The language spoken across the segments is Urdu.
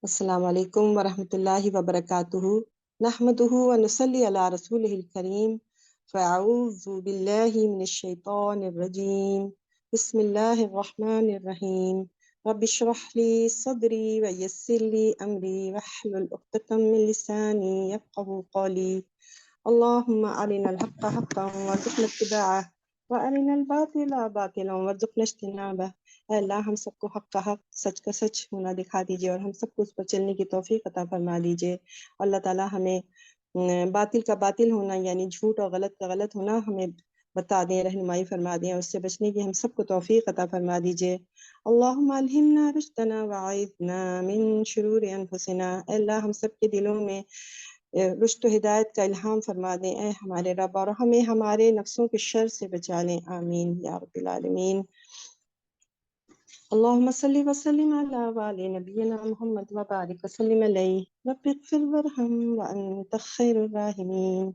السلام علیکم ورحمۃ اللہ وبرکاتہ نحمدہ ونصلی علی رسولہ الکریم فاعوذ باللہ من الشیطان الرجیم بسم اللہ الرحمن الرحیم رب اشرح لی صدری ویسر لی امری واحلل عقدۃ من لسانی یفقہوا قولی اللہم ارنا الحق حقا وارزقنا اتباعہ وارنا الباطل باطلا وارزقنا اجتنابہ۔ اے اللہ ہم سب کو حق کا حق، سچ کا سچ ہونا دکھا دیجیے اور ہم سب کو اس پر چلنے کی توفیق عطا فرما دیجیے۔ اللہ تعالیٰ ہمیں باطل کا باطل ہونا یعنی جھوٹ اور غلط کا غلط ہونا ہمیں بتا دیں، رہنمائی فرما دیں، اور اس سے بچنے کی ہم سب کو توفیق عطا فرما دیجیے۔ اللہم الہمنا رشدنا وعیذنا من شرور انفسنا۔ اے اللہ ہم سب کے دلوں میں رشد و ہدایت کا الہام فرما دیں اے ہمارے رب، اور ہمیں ہمارے نفسوں کے شر سے بچا لیں، آمین یا رب العالمین۔ اللهم صل وسلم على وعلى نبينا محمد وبارك وسلم عليه رب اغفر وارحم وأنت خير الراحمين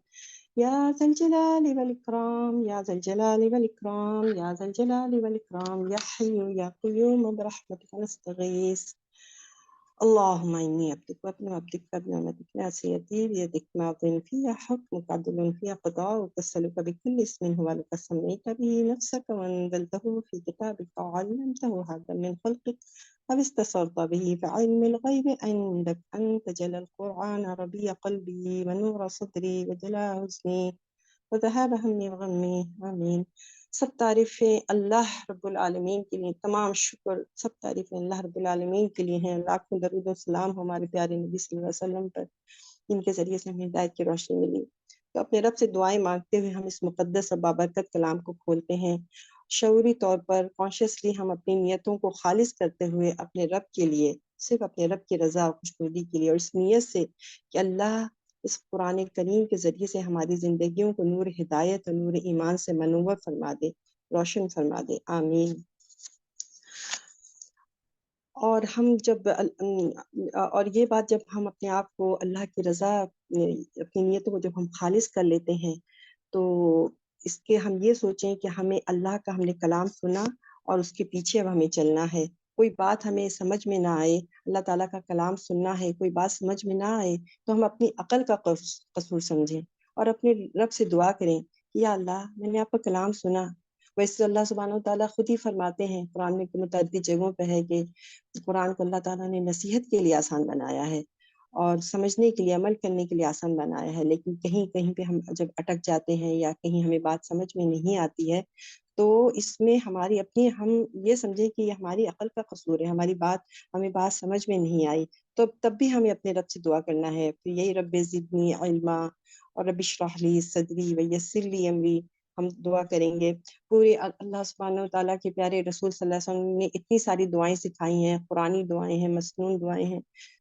يا ذا الجلال والإكرام يا ذا الجلال والإكرام يا ذا الجلال والإكرام يا حي يا قيوم برحمتك نستغيث اللهم إني عبدك وابن عبدك وابن أمتك ناصيتي بيدك ماض في حكمك عدل في قضاؤك أسألك بكل اسم هو لك سميت به نفسك وأنزلته في كتابك وعلمته هذا من خلقك أو استأثرت به في علم الغيب عندك أن تجعل القرآن ربيع قلبي ونور صدري وجلاء حزني وذهاب همي وغمي، آمین۔ سب تعریفیں اللہ رب العالمین کے لیے، تمام شکر سب تعریفیں اللہ رب العالمین کے لیے ہیں۔ لاکھوں درود و سلام ہمارے پیارے نبی صلی اللہ علیہ وسلم پر، جن کے ذریعے سے ہمیں ہدایت کی روشنی ملی۔ تو اپنے رب سے دعائیں مانگتے ہوئے ہم اس مقدس اور بابرکت کلام کو کھولتے ہیں۔ شعوری طور پر کانشیسلی ہم اپنی نیتوں کو خالص کرتے ہوئے اپنے رب کے لیے، صرف اپنے رب کی رضا اور خوشنودی کے لیے، اور اس نیت سے کہ اللہ اس قرآن کریم کے ذریعے سے ہماری زندگیوں کو نور ہدایت اور نور ایمان سے منور فرما دے، روشن فرما دے، آمین۔ اور ہم جب اور یہ بات جب ہم اپنے آپ کو اللہ کی رضا، اپنی نیتوں کو جب ہم خالص کر لیتے ہیں، تو اس کے ہم یہ سوچیں کہ ہمیں اللہ کا ہم نے کلام سنا اور اس کے پیچھے اب ہمیں چلنا ہے۔ کوئی بات ہمیں سمجھ میں نہ آئے، اللہ تعالیٰ کا کلام سننا ہے، کوئی بات سمجھ میں نہ آئے تو ہم اپنی عقل کا قصور سمجھیں اور اپنے رب سے دعا کریں کہ یا اللہ میں نے آپ کا کلام سنا۔ ویسے اللہ سبحانہ و تعالیٰ خود ہی فرماتے ہیں قرآن میں متعدد جگہوں پہ ہے کہ قرآن کو اللہ تعالیٰ نے نصیحت کے لیے آسان بنایا ہے اور سمجھنے کے لیے، عمل کرنے کے لیے آسان بنایا ہے، لیکن کہیں کہیں پہ ہم جب اٹک جاتے ہیں یا کہیں ہمیں بات سمجھ میں نہیں آتی ہے تو اس میں ہماری اپنی، ہم یہ سمجھیں کہ یہ ہماری عقل کا قصور ہے، ہمیں بات سمجھ میں نہیں آئی، تو تب بھی ہمیں اپنے رب سے دعا کرنا ہے۔ پھر یہی رب زدنی علما اور رب اشرح لی صدری ویسر لی امری ہم دعا کریں گے۔ پورے اللہ سبحانہ و تعالیٰ کے پیارے رسول صلی اللہ علیہ وسلم نے اتنی ساری دعائیں سکھائی ہیں، قرآنی دعائیں ہیں، مسنون دعائیں ہیں،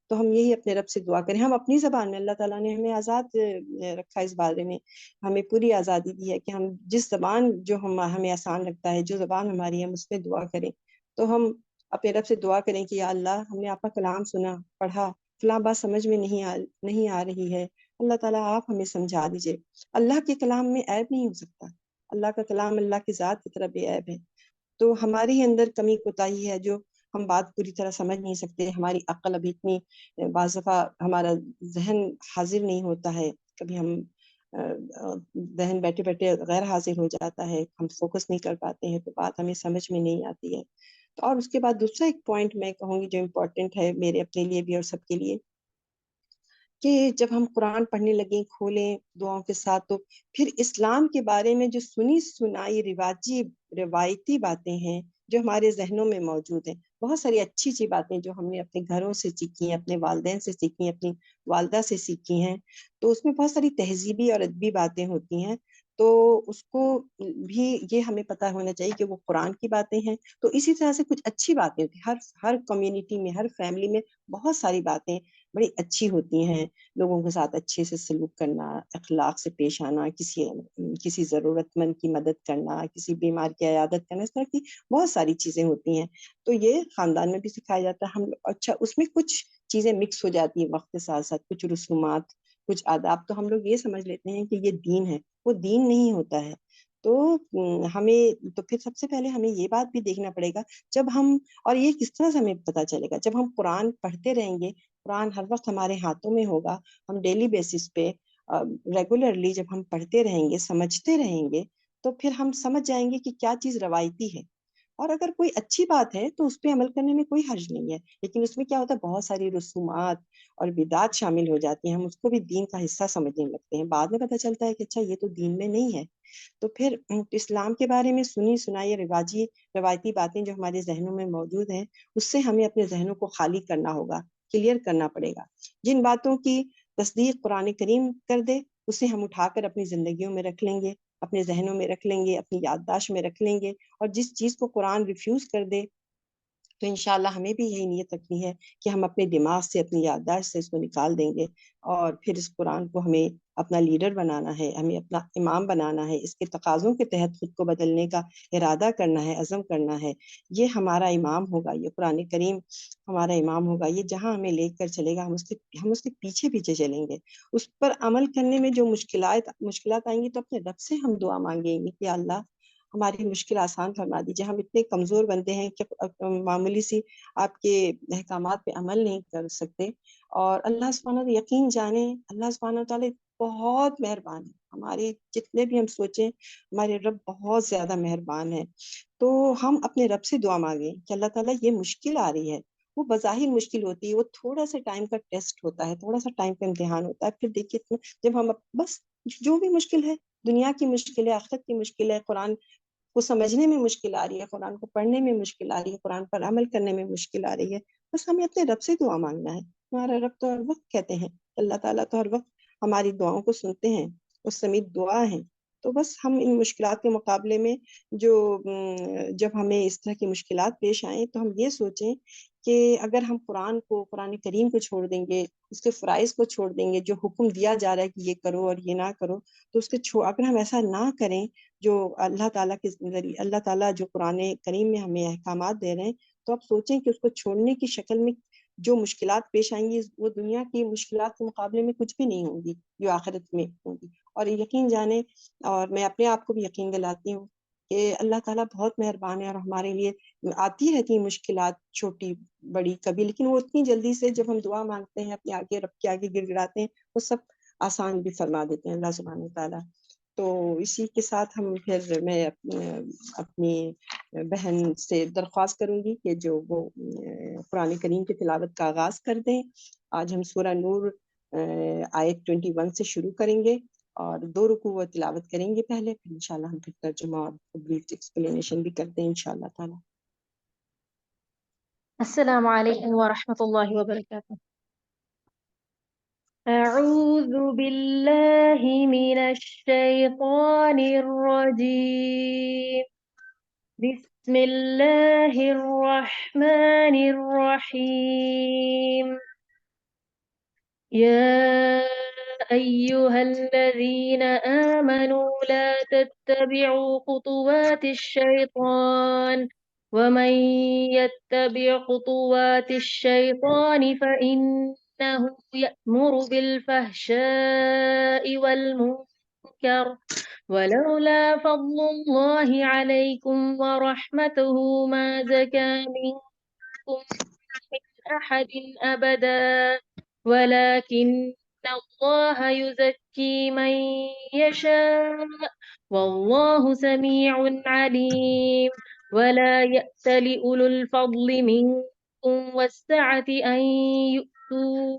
تو ہم یہی اپنے رب سے دعا کریں۔ ہم اپنی زبان میں، اللہ تعالیٰ نے ہمیں آزاد رکھا اس بارے میں، ہمیں پوری آزادی دی ہے کہ ہم جس زبان جو ہمیں آسان لگتا ہے، جو زبان ہماری ہم اس پہ دعا کریں۔ تو ہم اپنے رب سے دعا کریں کہ یا اللہ ہم نے آپ کا کلام سنا، پڑھا، فلاں بات سمجھ میں نہیں آ رہی ہے، اللہ تعالیٰ آپ ہمیں سمجھا دیجئے۔ اللہ کے کلام میں عیب نہیں ہو سکتا، اللہ کا کلام اللہ کی ذات کی طرح بے عیب ہے، تو ہماری ہی اندر کمی کوتاہی ہے جو ہم بات پوری طرح سمجھ نہیں سکتے، ہماری عقل ابھی اتنی، بعض دفعہ ہمارا ذہن حاضر نہیں ہوتا ہے، کبھی ہم ذہن بیٹھے بیٹھے غیر حاضر ہو جاتا ہے، ہم فوکس نہیں کر پاتے ہیں، تو بات ہمیں سمجھ میں نہیں آتی ہے۔ تو اور اس کے بعد دوسرا ایک پوائنٹ میں کہوں گی جو امپورٹنٹ ہے میرے اپنے لیے بھی اور سب کے لیے، کہ جب ہم قرآن پڑھنے لگیں کھولیں دعاؤں کے ساتھ، تو پھر اسلام کے بارے میں جو سنی سنائی روایتی باتیں ہیں جو ہمارے ذہنوں میں موجود ہیں، بہت ساری اچھی اچھی باتیں جو ہم نے اپنے گھروں سے سیکھی ہیں، اپنے والدین سے سیکھی ہیں، اپنی والدہ سے سیکھی ہیں، تو اس میں بہت ساری تہذیبی اور ادبی باتیں ہوتی ہیں، تو اس کو بھی یہ ہمیں پتہ ہونا چاہیے کہ وہ قرآن کی باتیں ہیں۔ تو اسی طرح سے کچھ اچھی باتیں ہوتی ہیں، ہر کمیونٹی میں، ہر فیملی میں بہت ساری باتیں بڑی اچھی ہوتی ہیں، لوگوں کے ساتھ اچھے سے سلوک کرنا، اخلاق سے پیش آنا، کسی ضرورت مند کی مدد کرنا، کسی بیمار کی عیادت کرنا، اس طرح کی بہت ساری چیزیں ہوتی ہیں، تو یہ خاندان میں بھی سکھایا جاتا ہے۔ ہم اچھا اس میں کچھ چیزیں مکس ہو جاتی ہیں وقت کے ساتھ ساتھ، کچھ رسومات، کچھ آداب، تو ہم لوگ یہ سمجھ لیتے ہیں کہ یہ دین ہے، وہ دین نہیں ہوتا ہے۔ تو ہمیں تو پھر سب سے پہلے ہمیں یہ بات بھی دیکھنا پڑے گا جب ہم، اور یہ کس طرح سے ہمیں پتہ چلے گا، جب ہم قرآن پڑھتے رہیں گے، قرآن ہر وقت ہمارے ہاتھوں میں ہوگا، ہم ڈیلی بیسس پہ ریگولرلی جب ہم پڑھتے رہیں گے، سمجھتے رہیں گے، تو پھر ہم سمجھ جائیں گے کہ کیا چیز روایتی ہے، اور اگر کوئی اچھی بات ہے تو اس پہ عمل کرنے میں کوئی حرج نہیں ہے، لیکن اس میں کیا ہوتا ہے، بہت ساری رسومات اور بدعات شامل ہو جاتی ہیں، ہم اس کو بھی دین کا حصہ سمجھنے لگتے ہیں، بعد میں پتہ چلتا ہے کہ اچھا یہ تو دین میں نہیں ہے۔ تو پھر اسلام کے بارے میں سنی سنائی روایتی باتیں جو ہمارے ذہنوں میں موجود ہیں، اس سے ہمیں اپنے ذہنوں کو خالی کرنا ہوگا، کلیئر کرنا پڑے گا۔ جن باتوں کی تصدیق قرآن کریم کر دے، اسے ہم اٹھا کر اپنی زندگیوں میں رکھ لیں گے، اپنے ذہنوں میں رکھ لیں گے، اپنی یادداشت میں رکھ لیں گے، اور جس چیز کو قرآن ریفیوز کر دے تو انشاءاللہ ہمیں بھی یہی نیت رکھنی ہے کہ ہم اپنے دماغ سے، اپنی یادداشت سے اس کو نکال دیں گے، اور پھر اس قرآن کو ہمیں اپنا لیڈر بنانا ہے، ہمیں اپنا امام بنانا ہے، اس کے تقاضوں کے تحت خود کو بدلنے کا ارادہ کرنا ہے، عزم کرنا ہے۔ یہ ہمارا امام ہوگا، یہ قرآن کریم ہمارا امام ہوگا، یہ جہاں ہمیں لے کر چلے گا ہم اس کے پیچھے پیچھے چلیں گے۔ اس پر عمل کرنے میں جو مشکلات آئیں گی تو اپنے رب سے ہم دعا مانگیں گے کہ اللہ ہماری مشکل آسان فرما دیجیے، ہم اتنے کمزور بنتے ہیں کہ معمولی سی آپ کے احکامات پہ عمل نہیں کر سکتے، اور اللہ سبحانہ تعالیٰ یقین جانیں، اللہ سبحانہ تعالیٰ بہت مہربان ہے، ہمارے جتنے بھی ہم سوچیں ہمارے رب بہت زیادہ مہربان ہے۔ تو ہم اپنے رب سے دعا مانگیں کہ اللہ تعالیٰ یہ مشکل آ رہی ہے، وہ بظاہر مشکل ہوتی ہے، وہ تھوڑا سا ٹائم کا ٹیسٹ ہوتا ہے، تھوڑا سا ٹائم کا امتحان ہوتا ہے، پھر دیکھیے جب ہم بس جو بھی مشکل ہے، دنیا کی مشکل ہے، آخرت کی مشکل ہے، قرآن کو سمجھنے میں مشکل آ رہی ہے، قرآن کو پڑھنے میں مشکل آ رہی ہے، قرآن پر عمل کرنے میں مشکل آ رہی ہے، بس ہمیں اپنے رب سے دعا مانگنا ہے۔ ہمارا رب تو ہر وقت کہتے ہیں، اللہ تعالیٰ تو ہر وقت ہماری دعاؤں کو سنتے ہیں، اس سمیت دعا ہے۔ تو بس ہم ان مشکلات کے مقابلے میں جو جب ہمیں اس طرح کی مشکلات پیش آئیں تو ہم یہ سوچیں کہ اگر ہم قرآن کریم کو چھوڑ دیں گے، اس کے فرائض کو چھوڑ دیں گے، جو حکم دیا جا رہا ہے کہ یہ کرو اور یہ نہ کرو، تو اگر ہم ایسا نہ کریں، جو اللہ تعالیٰ کے ذریعے، اللہ تعالیٰ جو قرآن کریم میں ہمیں احکامات دے رہے ہیں، تو آپ سوچیں کہ اس کو چھوڑنے کی شکل میں جو مشکلات پیش آئیں گی وہ دنیا کی مشکلات کے مقابلے میں کچھ بھی نہیں ہوں گی جو آخرت میں ہوں گی۔ اور یقین جانیں، اور میں اپنے آپ کو بھی یقین دلاتی ہوں کہ اللہ تعالیٰ بہت مہربان ہے، اور ہمارے لیے آتی رہتی ہیں مشکلات، چھوٹی بڑی کبھی، لیکن وہ اتنی جلدی سے جب ہم دعا مانگتے ہیں، اپنے آگے رب کے آگے گڑ گڑاتے ہیں، وہ سب آسان بھی فرما دیتے ہیں اللہ سبحانہ وتعالیٰ۔ تو اسی کے ساتھ میں اپنی بہن سے درخواست کروں گی کہ جو وہ قرآن کریم کی تلاوت کا آغاز کر دیں۔ آج ہم سورہ نور آیت 21 سے شروع کریں گے، اور 2 رکوع وہ تلاوت کریں گے پہلے، پھر انشاءاللہ ہم ترجمہ اور بریف ایکسپلینیشن بھی کرتے ہیں انشاءاللہ تعالی۔ السلام علیکم ورحمۃ اللہ وبرکاتہ۔ اعوذ باللہ من الشیطان الرجیم، بسم اللہ الرحمن الرحیم۔ يا أيها الذين آمنوا لا تتبعوا خطوات الشيطان، ومن يتبع خطوات الشيطان فإنه يأمر بالفحشاء والمنكر، ولولا فضل الله عليكم ورحمته ما زكى منكم من أحد أبدا، ولكن الله يزكي من يشاء، والله سميع عليم. ولا يأت لأولو الفضل منكم والسعة أن يؤتوا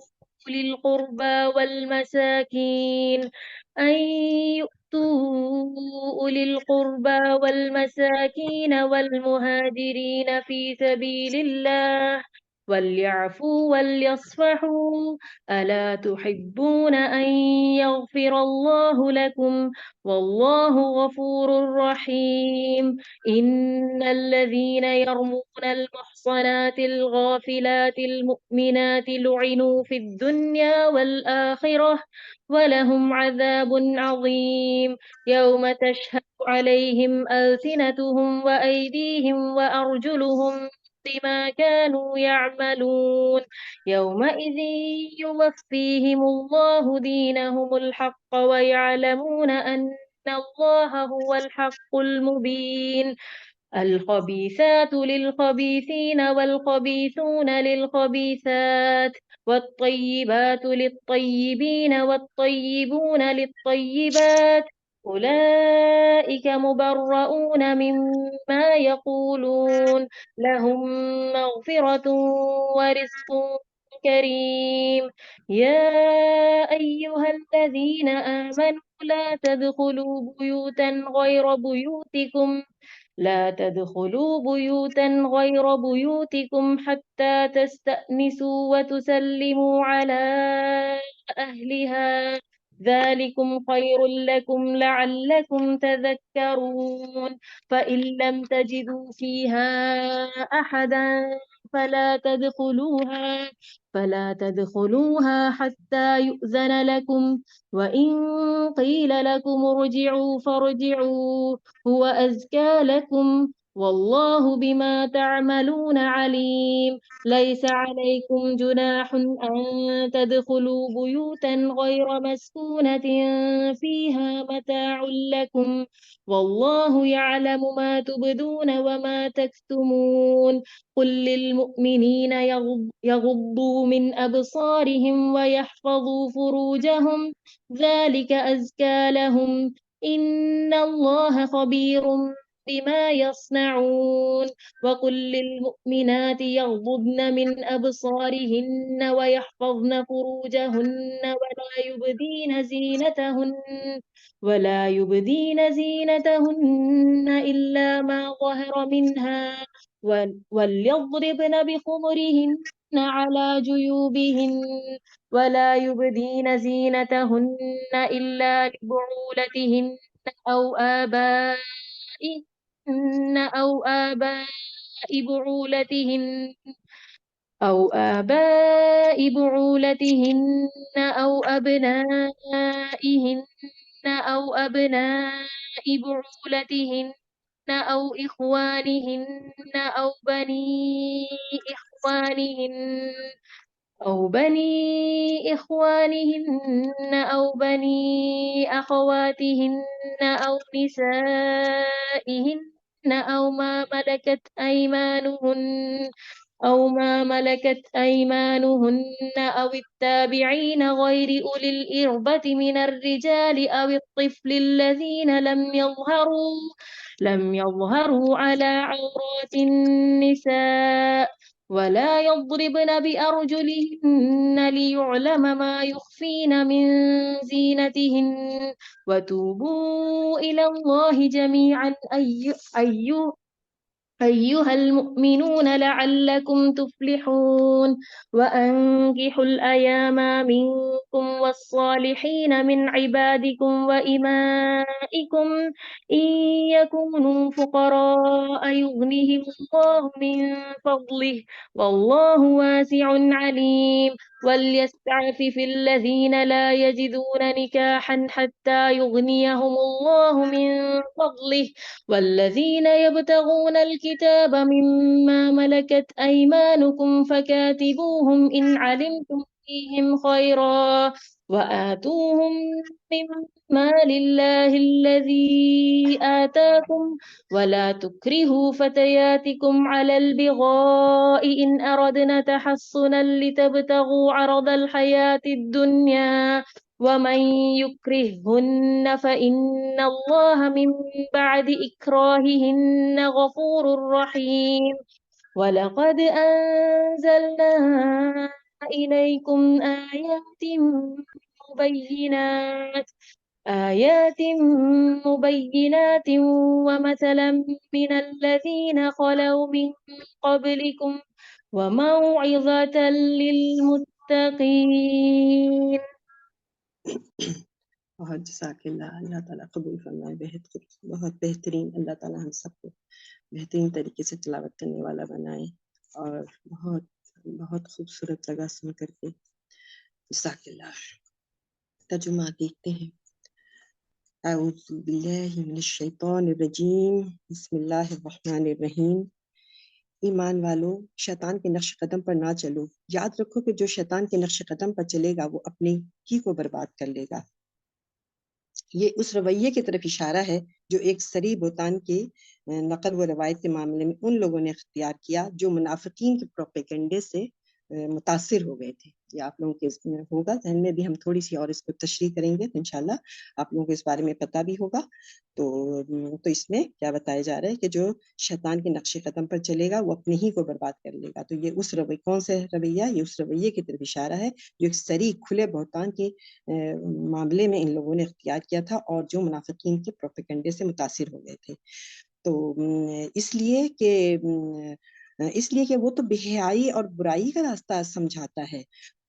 أولي القربى والمساكين والمهاجرين في سبيل الله، وليعفوا وليصفحوا، ألا تحبون أن يغفر الله لكم، والله غفور رحيم. إن الذين يرمون المحصنات الغافلات المؤمنات لعنوا في الدنيا والآخرة، ولهم عذاب عظيم، يوم تشهد عليهم ألسنتهم وأيديهم وأرجلهم بما كانوا يعملون، يومئذ يوفيهم الله دينهم الحق، ويعلمون أن الله هو الحق المبين. الخبيثات للخبيثين والخبيثون للخبيثات والطيبات للطيبين والطيبون للطيبات أولئك مبرؤون مما يقولون لهم مغفرة ورزق كريم. يا أيها الذين آمنوا لا تدخلوا بيوتا غير بيوتكم حتى تستأنسوا وتسلموا على أهلها ذلكم خير لكم لعلكم تذكرون. فإن لم تجدوا فيها أحدا فلا تدخلوها حتى يؤذن لكم، وإن قيل لكم ارجعوا فارجعوا هو أزكى لكم والله بما تعملون عليم. ليس عليكم جناح أن تدخلوا بيوتا غير مسكونة فيها متاع لكم والله يعلم ما تبدون وما تكتمون. قل للمؤمنين يغضوا من أبصارهم ويحفظوا فروجهم ذلك أزكى لهم إن الله خبير بما يصنعون. وقل للمؤمنات يغضضن من أبصارهن ويحفظن فروجهن ولا يبدين زينتهن إلا ما ظهر منها وليضربن بخمرهن على جيوبهن ولا يبدين زينتهن إلا لبعولتهن أو آباء بعولتهن أو أبنائهن أو بني إخوانهن أو بني أخواتهن أو نسائهن أو ما ملكت أيمانهن أو التابعين غير أولي الإربة من الرجال أو الطفل الذين لم يظهروا على عورات النساء ولا يضربن بأرجلهن ليعلم ما يخفين من زينتهن. وتوبوا إلى الله جميعا أيها المؤمنون لعلكم تفلحون. وأنكحوا الأيام منكم والصالحين من عبادكم وإمائكم إن يكونوا فقراء يغنهم الله من فضله والله واسع عليم. وليستعفف الذين لا يجدون نكاحا حتى يغنيهم الله من فضله والذين يبتغون الكتاب مما ملكت أيمانكم فكاتبوهم إن علمتم فيهم خيرا وآتوهم مما لله الذي آتاكم ولا تكرهوا فتياتكم على البغاء إن أردنا تحصنا لتبتغوا عرض الحياة الدنيا ومن يكرههن فإن الله من بعد إكراههن غفور رحيم. ولقد أنزلنا إليكم آيات مبينات ومثلا من الذين خلوا من قبلكم وموعظة للمتقين. بہت جزاک اللہ. اللہ تعالیٰ قبول فرمائے. بہت بہترین. اللہ تعالیٰ ہم سب کو بہترین طریقے سے تلاوت کرنے والا بنائے اور بہت بہت خوبصورت لگا سن کر کے. جزاک اللہ. ترجمہ دیکھتے ہیں. اعوذ باللہ من الشیطان الرجیم. بسم اللہ الرحمن الرحیم. ایمان والو، شیطان کے نقش قدم پر نہ چلو. یاد رکھو کہ جو شیطان کے نقش قدم پر چلے گا وہ اپنے ہی کو برباد کر لے گا. یہ اس رویے کی طرف اشارہ ہے جو ایک صریح بہتان کے نقل و روایت کے معاملے میں ان لوگوں نے اختیار کیا جو منافقین کے پروپیگنڈے سے متاثر ہو گئے تھے. یہ آپ لوگوں کے ہوگا ذہن میں بھی، ہم تھوڑی سی اور اس کو تشریح کریں گے تو انشاءاللہ آپ لوگوں کو اس بارے میں پتہ بھی ہوگا. تو اس میں کیا بتایا جا رہا ہے کہ جو شیطان کے نقش قدم پر چلے گا وہ اپنے ہی کو برباد کر لے گا. تو یہ اس رویے، کون سے رویہ؟ یہ اس رویے کی طرف اشارہ ہے جو ایک صریح کھلے بہتان کے معاملے میں ان لوگوں نے اختیار کیا تھا اور جو منافقین کے پروپیگنڈے سے متاثر ہو گئے تھے. تو اس لیے کہ وہ تو بے حیائی اور برائی کا راستہ سمجھاتا ہے.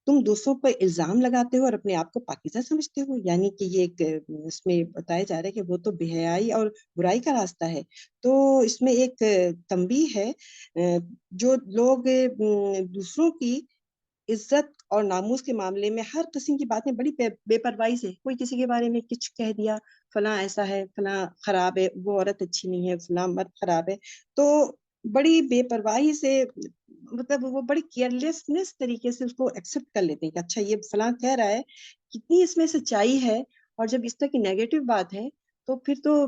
تم دوسروں پر الزام لگاتے ہو اور اپنے آپ کو پاکیزہ سمجھتے ہو. یعنی کہ یہ ایک اس میں بتایا جا رہا ہے کہ وہ تو بے حیائی اور برائی کا راستہ ہے. تو اس میں ایک تنبیہ ہے، جو لوگ دوسروں کی عزت اور ناموس کے معاملے میں ہر قسم کی باتیں بڑی بے پرواہی سے، کوئی کسی کے بارے میں کچھ کہہ دیا، فلاں ایسا ہے، فلاں خراب ہے، وہ عورت اچھی نہیں ہے، فلاں مرد خراب ہے، تو بڑی بے پرواہی سے، مطلب وہ بڑی کیئرلیسنس طریقے سے اس کو ایکسیپٹ کر لیتے ہیں کہ اچھا یہ فلاں کہہ رہا ہے، کتنی اس میں سچائی ہے. اور جب اس طرح کی نیگیٹو بات ہے تو پھر تو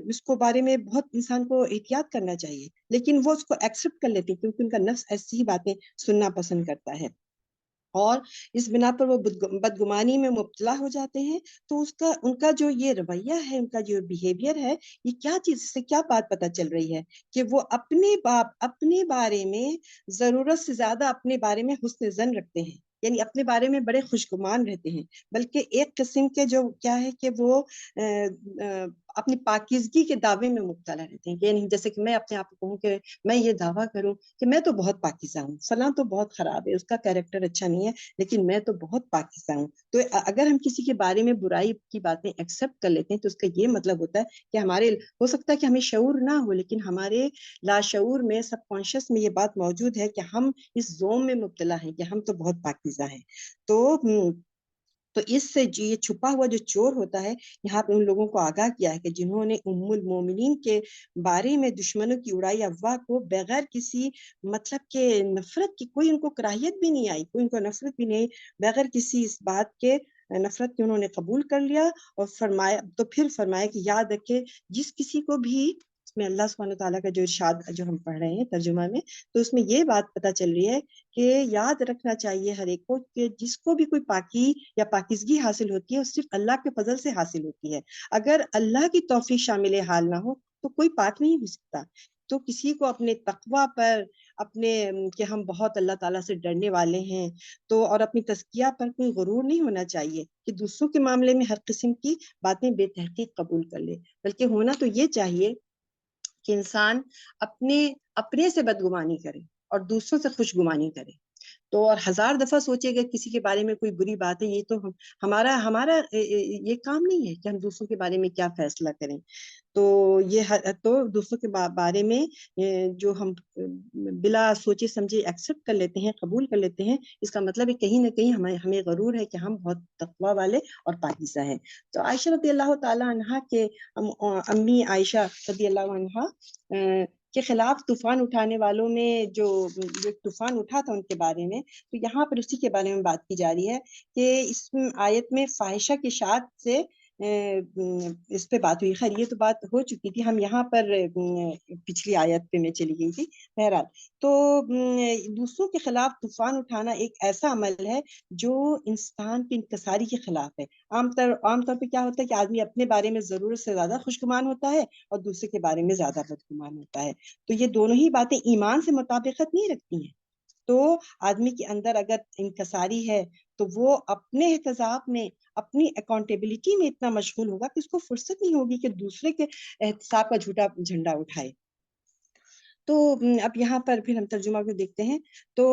اس کو بارے میں بہت انسان کو احتیاط کرنا چاہیے، لیکن وہ اس کو ایکسیپٹ کر لیتے ہیں کیونکہ ان کا نفس ایسی ہی باتیں سننا پسند کرتا ہے. اور اس بنا پر وہ بدگمانی میں مبتلا ہو جاتے ہیں. تو ان کا جو یہ رویہ ہے، ان کا جو بیہیویئر ہے، یہ کیا چیز سے کیا بات پتہ چل رہی ہے کہ وہ اپنے بارے میں ضرورت سے زیادہ اپنے بارے میں حسن ظن رکھتے ہیں، یعنی اپنے بارے میں بڑے خوشگمان رہتے ہیں. بلکہ ایک قسم کے جو کیا ہے کہ وہ اپنی پاکیزگی کے دعوے میں مبتلا رہتے ہیں. یعنی جیسے کہ میں اپنے آپ کو کہوں کہ میں یہ دعویٰ کروں کہ میں تو بہت پاکیزہ ہوں، فلاں تو بہت خراب ہے، اس کا کیریکٹر اچھا نہیں ہے، لیکن میں تو بہت پاکیزہ ہوں. تو اگر ہم کسی کے بارے میں برائی کی باتیں ایکسیپٹ کر لیتے ہیں تو اس کا یہ مطلب ہوتا ہے کہ ہمارے، ہو سکتا ہے کہ ہمیں شعور نہ ہو، لیکن ہمارے لاشعور میں، سب کانشیس میں یہ بات موجود ہے کہ ہم اس زوم میں مبتلا ہیں کہ ہم تو بہت پاکیزہ ہیں. تو اس سے جو یہ چھپا ہوا جو چور ہوتا ہے، یہاں پہ ان لوگوں کو آگاہ کیا ہے کہ جنہوں نے ام المومنین کے بارے میں دشمنوں کی اڑائی افواہ کو بغیر کسی مطلب کہ نفرت کی، کوئی ان کو کراہیت بھی نہیں آئی، کوئی ان کو نفرت بھی نہیں، بغیر کسی اس بات کے نفرت کی انہوں نے قبول کر لیا. اور پھر فرمایا کہ یاد رکھے جس کسی کو بھی، اس میں اللہ سبحانہ تعالیٰ کا جو ارشاد جو ہم پڑھ رہے ہیں ترجمہ میں، تو اس میں یہ بات پتہ چل رہی ہے کہ یاد رکھنا چاہیے ہر ایک کو کہ جس کو بھی کوئی پاکی یا پاکیزگی حاصل ہوتی ہے وہ صرف اللہ کے فضل سے حاصل ہوتی ہے. اگر اللہ کی توفیق شامل حال نہ ہو تو کوئی پاک نہیں ہو سکتا. تو کسی کو اپنے تقویٰ پر، اپنے کہ ہم بہت اللہ تعالیٰ سے ڈرنے والے ہیں، تو اور اپنی تزکیہ پر کوئی غرور نہیں ہونا چاہیے کہ دوسروں کے معاملے میں ہر قسم کی باتیں بے تحقیق قبول کر لے. بلکہ ہونا تو یہ چاہیے کہ انسان اپنے سے بدگمانی کرے اور دوسروں سے خوش گمانی کرے. تو اور 1000 دفعہ سوچے گا کسی کے بارے میں کوئی بری بات ہے، یہ تو ہمارا یہ کام نہیں ہے کہ ہم دوسروں کے بارے میں کیا فیصلہ کریں. تو تو دوسروں کے بارے میں جو ہم بلا سوچے سمجھے ایکسیپٹ کر لیتے ہیں، قبول کر لیتے ہیں، اس کا مطلب ہے کہیں نہ کہیں ہمیں غرور ہے کہ ہم بہت تقویٰ والے اور پاکیزہ ہیں. تو عائشہ رضی اللہ تعالیٰ عنہا کے امی عائشہ رضی اللہ عنہا کے خلاف طوفان اٹھانے والوں میں جو طوفان اٹھا تھا ان کے بارے میں، تو یہاں پر اسی کے بارے میں بات کی جا رہی ہے کہ اس آیت میں فاحشہ کی اشاعت سے اس پہ بات ہوئی. خیر یہ تو بات ہو چکی تھی، ہم یہاں پر پچھلی آیت پہ میں چلی گئی تھی. بہرحال تو دوسروں کے خلاف طوفان اٹھانا ایک ایسا عمل ہے جو انسان کی انکساری کے خلاف ہے. عام طور پہ کیا ہوتا ہے کہ آدمی اپنے بارے میں ضرورت سے زیادہ خوشگمان ہوتا ہے اور دوسرے کے بارے میں زیادہ بدگمان ہوتا ہے. تو یہ دونوں ہی باتیں ایمان سے مطابقت نہیں رکھتی ہیں. تو آدمی کے اندر اگر انکساری ہے تو وہ اپنے احتساب میں، اپنی اکاؤنٹیبلٹی میں اتنا مشغول ہوگا کہ اس کو فرصت نہیں ہوگی کہ دوسرے کے احتساب کا جھوٹا جھنڈا اٹھائے. تو اب یہاں پر پھر ہم ترجمہ کو دیکھتے ہیں. تو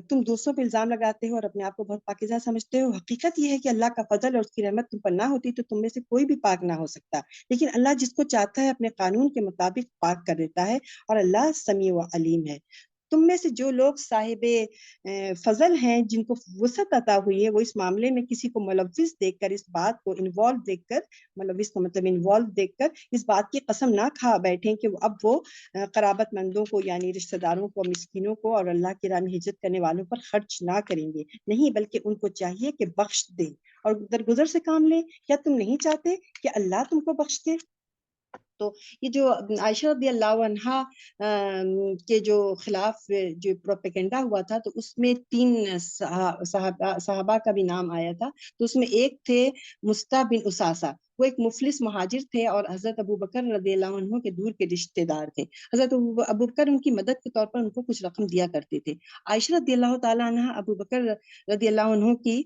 تم دوسروں پہ الزام لگاتے ہو اور اپنے آپ کو بہت پاکیزہ سمجھتے ہو. حقیقت یہ ہے کہ اللہ کا فضل اور اس کی رحمت تم پر نہ ہوتی تو تم میں سے کوئی بھی پاک نہ ہو سکتا، لیکن اللہ جس کو چاہتا ہے اپنے قانون کے مطابق پاک کر دیتا ہے، اور اللہ سمیع و علیم ہے. تم میں سے جو لوگ صاحب فضل ہیں، جن کو وسعت عطا ہوئی ہے، وہ اس معاملے میں کسی کو ملوث دیکھ کر، اس بات کو انوالو دیکھ کر، ملوث کا مطلب انوالو دیکھ کر اس بات کی قسم نہ کھا بیٹھیں کہ اب وہ قرابت مندوں کو یعنی رشتہ داروں کو، مسکینوں کو اور اللہ کی راہ میں ہجرت کرنے والوں پر خرچ نہ کریں گے، نہیں بلکہ ان کو چاہیے کہ بخش دیں اور درگزر سے کام لیں۔ کیا تم نہیں چاہتے کہ اللہ تم کو بخش دے؟ تو یہ جو عائشہ رضی اللہ عنہا کے جو خلاف جو پروپیگنڈا ہوا تھا، تو اس میں 3 صحابہ کا بھی نام آیا تھا۔ تو اس میں ایک تھے مصطح بن اساسہ، وہ ایک مفلس مہاجر تھے اور حضرت ابو بکر رضی اللہ عنہ کے دور کے رشتے دار تھے۔ حضرت ابو بکر ان کی مدد کے طور پر ان کو کچھ رقم دیا کرتے تھے۔ عائشہ رضی اللہ تعالیٰ عنہ ابو بکر رضی اللہ عنہ کی